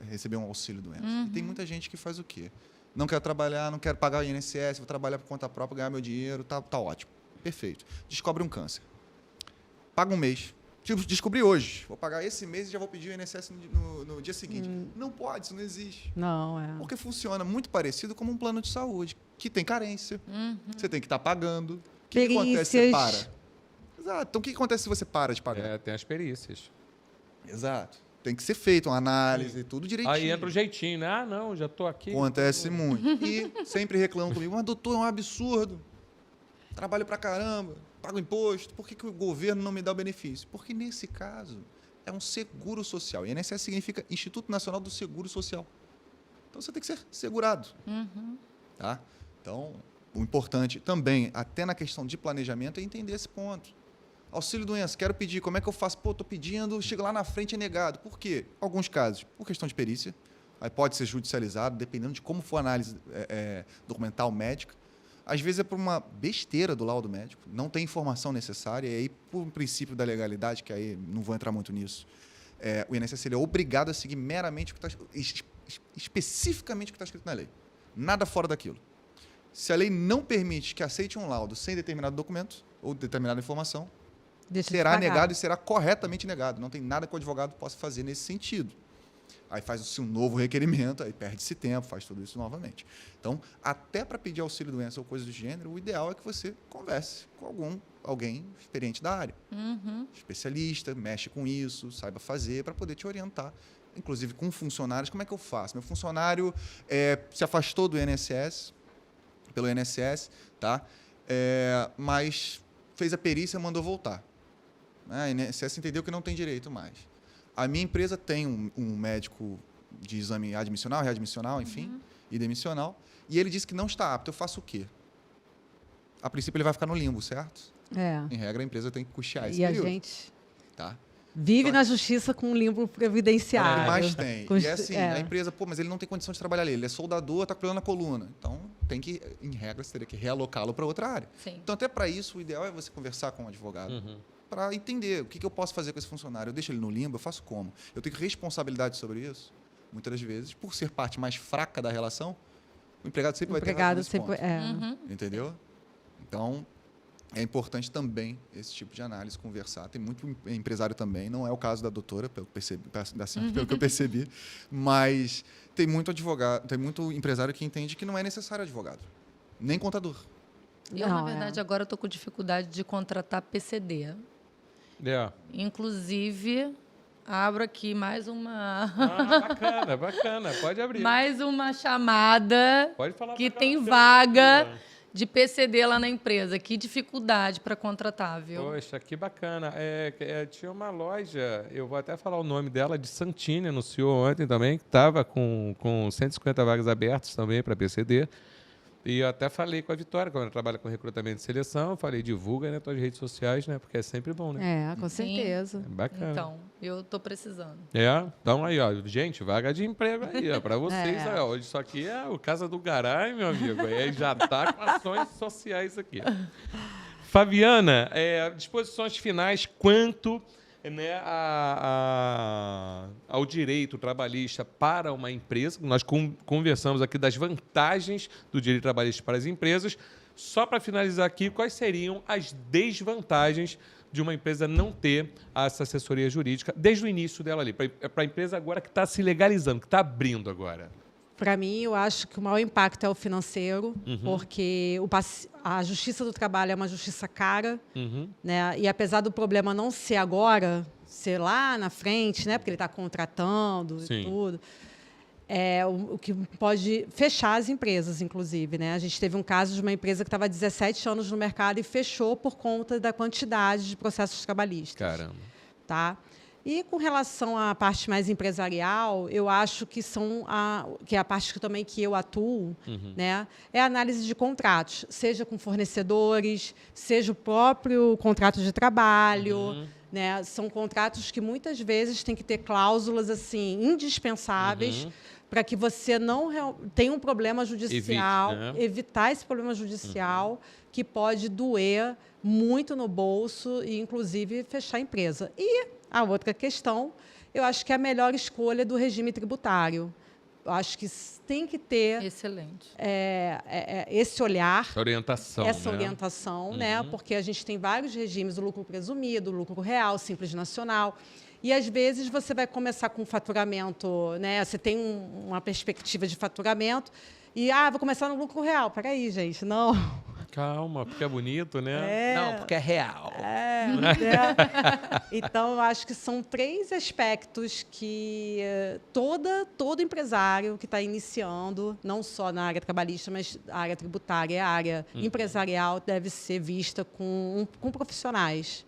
receber um auxílio-doença. E tem muita gente que faz o quê? Não quero trabalhar, não quero pagar o INSS, vou trabalhar por conta própria, ganhar meu dinheiro, tá ótimo. Perfeito. Descobre um câncer. Paga um mês. Tipo, descobri hoje. Vou pagar esse mês e já vou pedir o INSS no dia seguinte. Não pode, isso não existe. Não, é. Porque funciona muito parecido como um plano de saúde, que tem carência. Você tem que estar pagando. O que acontece se você para? Exato. Então, o que acontece se você para de pagar? Tem as perícias. Exato. Tem que ser feito uma análise, tudo direitinho. Aí entra o jeitinho, né? Ah, não, já estou aqui. Acontece muito. E sempre reclamam comigo, mas doutor, é um absurdo. Trabalho pra caramba, pago imposto, por que o governo não me dá o benefício? Porque, nesse caso, é um seguro social. E INSS significa Instituto Nacional do Seguro Social. Então, você tem que ser segurado. Tá? Então, o importante também, até na questão de planejamento, é entender esse ponto. Auxílio-doença, quero pedir, como é que eu faço? Pô, estou pedindo, chega lá na frente é negado. Por quê? Alguns casos, por questão de perícia, aí pode ser judicializado, dependendo de como for a análise documental médica. Às vezes é por uma besteira do laudo médico, não tem informação necessária, e aí, por um princípio da legalidade, que aí não vou entrar muito nisso, o INSS ele é obrigado a seguir meramente o que está, especificamente o que está escrito na lei. Nada fora daquilo. Se a lei não permite que aceite um laudo sem determinado documento ou determinada informação, será negado e será corretamente negado. Não tem nada que o advogado possa fazer nesse sentido. Aí faz-se um novo requerimento, aí perde-se tempo, faz tudo isso novamente. Então, até para pedir auxílio-doença ou coisa do gênero, o ideal é que você converse com alguém experiente da área. Especialista, mexe com isso, saiba fazer, para poder te orientar. Inclusive, com funcionários, como é que eu faço? Meu funcionário se afastou do INSS, pelo INSS, tá? Mas fez a perícia e mandou voltar. A INSS entendeu que não tem direito mais. A minha empresa tem um médico de exame admissional, readmissional, enfim, e demissional, e ele disse que não está apto. Eu faço o quê? A princípio, ele vai ficar no limbo, certo? Em regra, a empresa tem que custear esse período. E a gente Tá? vive na justiça com um limbo previdenciário. Mas tem. E é assim, a empresa, mas ele não tem condição de trabalhar ali. Ele é soldador, está com problema na coluna. Então, tem que, em regra, você teria que realocá-lo para outra área. Sim. Então, até para isso, o ideal é você conversar com um advogado para entender o que eu posso fazer com esse funcionário. Eu deixo ele no limbo, eu faço como? Eu tenho responsabilidade sobre isso? Muitas das vezes, por ser parte mais fraca da relação, o empregado sempre vai ter razão nesse ponto. Entendeu? Então, é importante também esse tipo de análise, conversar. Tem muito empresário também, não é o caso da doutora, pelo que eu percebi, mas tem muito advogado, tem muito empresário que entende que não é necessário advogado, nem contador. Eu, na verdade, agora estou com dificuldade de contratar PCD. Inclusive, abro aqui mais uma... Bacana. Pode abrir. Mais uma chamada Pode falar que tem vaga de PCD lá na empresa. Que dificuldade para contratar, viu? Poxa, que bacana. Tinha uma loja, eu vou até falar o nome dela, de Santini, anunciou ontem também, que estava com 150 vagas abertas também para PCD. E eu até falei com a Vitória, quando ela trabalha com recrutamento e seleção, eu falei, divulga nas tuas redes sociais, né? Porque é sempre bom, né? Com certeza. Bacana. Então, eu estou precisando. Então aí, ó, gente, vaga de emprego aí, ó, para vocês. Ó, isso aqui é o Casa do Garay, meu amigo. Aí já tá com ações sociais aqui. Fabiana, disposições finais quanto ao direito trabalhista para uma empresa. Nós conversamos aqui das vantagens do direito trabalhista para as empresas. Só para finalizar aqui, quais seriam as desvantagens de uma empresa não ter essa assessoria jurídica desde o início dela ali, para a empresa agora que está se legalizando, que está abrindo agora? Para mim, eu acho que o maior impacto é o financeiro, porque a justiça do trabalho é uma justiça cara, né? E apesar do problema não ser agora, ser lá na frente, né? Porque ele está contratando e tudo, o que pode fechar as empresas, inclusive, né? A gente teve um caso de uma empresa que estava há 17 anos no mercado e fechou por conta da quantidade de processos trabalhistas. Caramba. Tá? E com relação à parte mais empresarial, eu acho que que é a parte que eu atuo, né, é a análise de contratos, seja com fornecedores, seja o próprio contrato de trabalho, né? São contratos que muitas vezes têm que ter cláusulas assim indispensáveis para que você não tenha um problema judicial, Evite, né? evitar esse problema judicial que pode doer muito no bolso e, inclusive, fechar a empresa. E a outra questão, eu acho que é a melhor escolha do regime tributário. Eu acho que tem que ter Excelente. esse olhar, Essa orientação, né? Porque a gente tem vários regimes, o lucro presumido, o lucro real, simples nacional. E, às vezes, você vai começar com faturamento, né? Você tem uma perspectiva de faturamento e, vou começar no lucro real. Peraí, gente, não. Calma, porque é bonito, né? Não, porque é real. Então, eu acho que são 3 aspectos que todo empresário que está iniciando, não só na área trabalhista, mas a área tributária e a área empresarial, deve ser vista com profissionais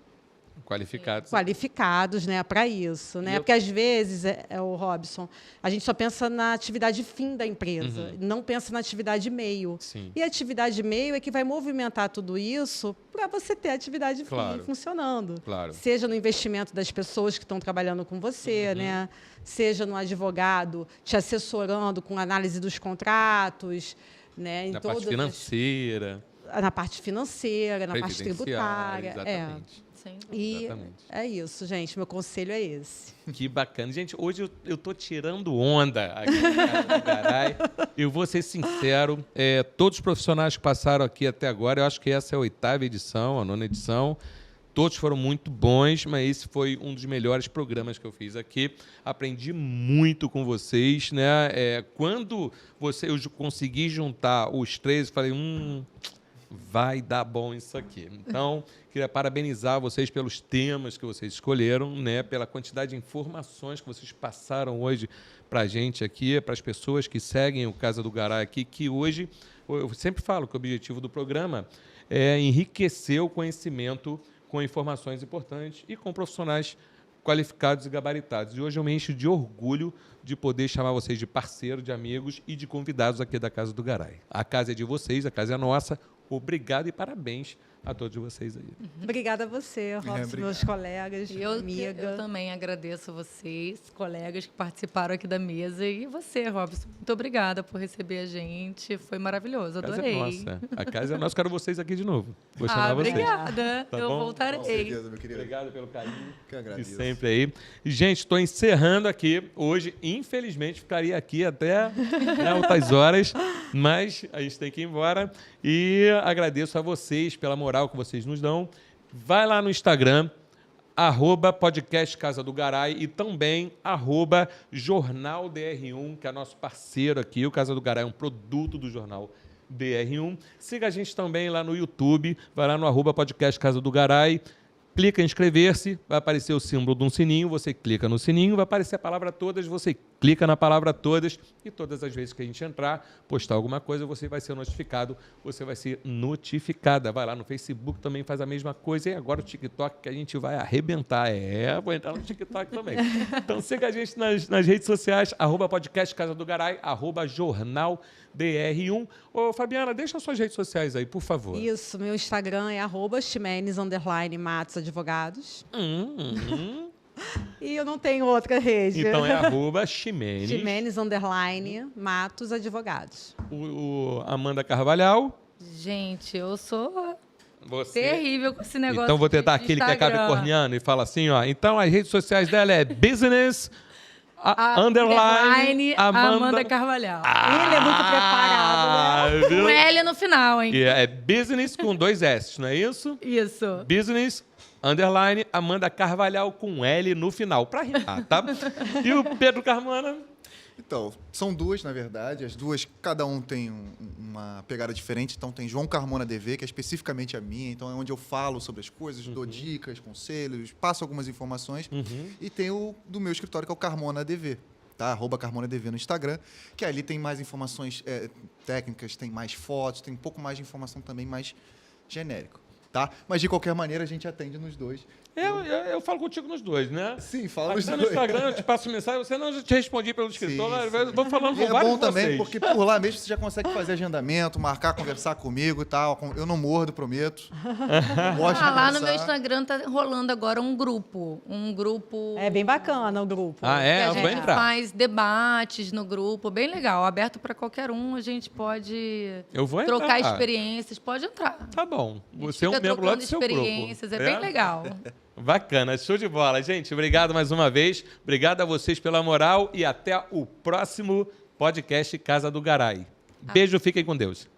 qualificados, né, para isso, né? Porque às vezes, o Robson, a gente só pensa na atividade fim da empresa, não pensa na atividade meio. Sim. E a atividade meio é que vai movimentar tudo isso para você ter a atividade fim funcionando. Claro. Seja no investimento das pessoas que estão trabalhando com você, né? Seja no advogado te assessorando com análise dos contratos, né? Na parte financeira. Na parte financeira, na parte tributária. Exatamente. E Exatamente. é isso, gente. Meu conselho é esse. Que bacana. Gente, hoje eu tô tirando onda aqui na Casa do Garay. Eu vou ser sincero, todos os profissionais que passaram aqui até agora, eu acho que essa é a 8ª edição, a 9ª edição. Todos foram muito bons, mas esse foi um dos melhores programas que eu fiz aqui. Aprendi muito com vocês, né? Quando eu consegui juntar os 3, eu falei, vai dar bom isso aqui. Então, queria parabenizar vocês pelos temas que vocês escolheram, né? Pela quantidade de informações que vocês passaram hoje para a gente aqui, para as pessoas que seguem o Casa do Garay aqui, que hoje, eu sempre falo que o objetivo do programa é enriquecer o conhecimento com informações importantes e com profissionais qualificados e gabaritados. E hoje eu me encho de orgulho de poder chamar vocês de parceiro, de amigos e de convidados aqui da Casa do Garay. A casa é de vocês, a casa é nossa. Obrigado e parabéns a todos vocês aí. Obrigada a você, Robson, meus colegas, amiga. Eu também agradeço a vocês, colegas que participaram aqui da mesa. E você, Robson, muito obrigada por receber a gente. Foi maravilhoso, adorei. A casa é nossa. Quero vocês aqui de novo. Vou chamar vocês. Obrigada. Tá eu bom? voltarei. Com certeza, meu querido. Obrigado pelo carinho. Que agradeço. De sempre aí. Gente, estou encerrando aqui. Hoje, infelizmente, ficaria aqui até altas horas, mas a gente tem que ir embora. E agradeço a vocês pela moral que vocês nos dão. Vai lá no Instagram, @podcast Casa do Garay e também @Jornal DR1, que é nosso parceiro aqui. O Casa do Garay é um produto do Jornal DR1. Siga a gente também lá no YouTube, vai lá no @podcast Casa do Garay. Clica em inscrever-se, vai aparecer o símbolo de um sininho, você clica no sininho, vai aparecer a palavra todas, você clica na palavra todas e todas as vezes que a gente entrar, postar alguma coisa, você vai ser notificado, você vai ser notificada. Vai lá no Facebook, também faz a mesma coisa e agora o TikTok que a gente vai arrebentar. Vou entrar no TikTok também. Então siga a gente nas redes sociais, @podcast Casa do Garay, @Jornal DR1. Ô, Fabiana, deixa as suas redes sociais aí, por favor. Isso, meu Instagram é @Ximenes_Matos Advogados. E eu não tenho outra rede. Então é @Ximenes. Ximenes_Matos Advogados. O Amanda Carvalhal. Gente, eu sou Você. terrível com esse negócio. Então vou tentar de aquele que é Instagram. capricorniano e fala assim, ó. Então as redes sociais dela é business underline Amanda Carvalhal. Ele é muito preparado, né? Viu? Com L no final, hein? E é business com 2 S, não é isso? Isso. Business underline Amanda Carvalhal com L no final, para rimar, tá? E o Pedro Carmona? Então, são 2, na verdade. As 2, cada um tem uma pegada diferente. Então, tem João Carmona DV, que é especificamente a minha. Então, é onde eu falo sobre as coisas, dou dicas, conselhos, passo algumas informações. E tem o do meu escritório, que é o Carmona DV. Tá? @Carmona DV no Instagram. Que ali tem mais informações técnicas, tem mais fotos, tem um pouco mais de informação também mais genérico. tá? Mas, de qualquer maneira, a gente atende nos dois. Eu falo contigo nos dois, né? Sim, fala nos Até dois. no Instagram eu te passo mensagem, você não, eu já te respondi pelo escritório, eu vou falando com E é vários bom de também, vocês. porque por lá mesmo você já consegue fazer agendamento, marcar, conversar comigo e tal. Eu não mordo, prometo. Gosto de Lá no conversar. meu Instagram tá rolando agora um grupo. É bem bacana o grupo. Ah, Que é? a Eu vou gente entrar. faz debates no grupo, bem legal, aberto para qualquer um, a gente pode Eu vou trocar entrar. experiências, pode entrar. Tá bom. A gente Você é um fica membro lá do trocando seu grupo. experiências, é bem legal. Bacana, show de bola. Gente, obrigado mais uma vez. Obrigado a vocês pela moral e até o próximo podcast Casa do Garay. Beijo, fiquem com Deus.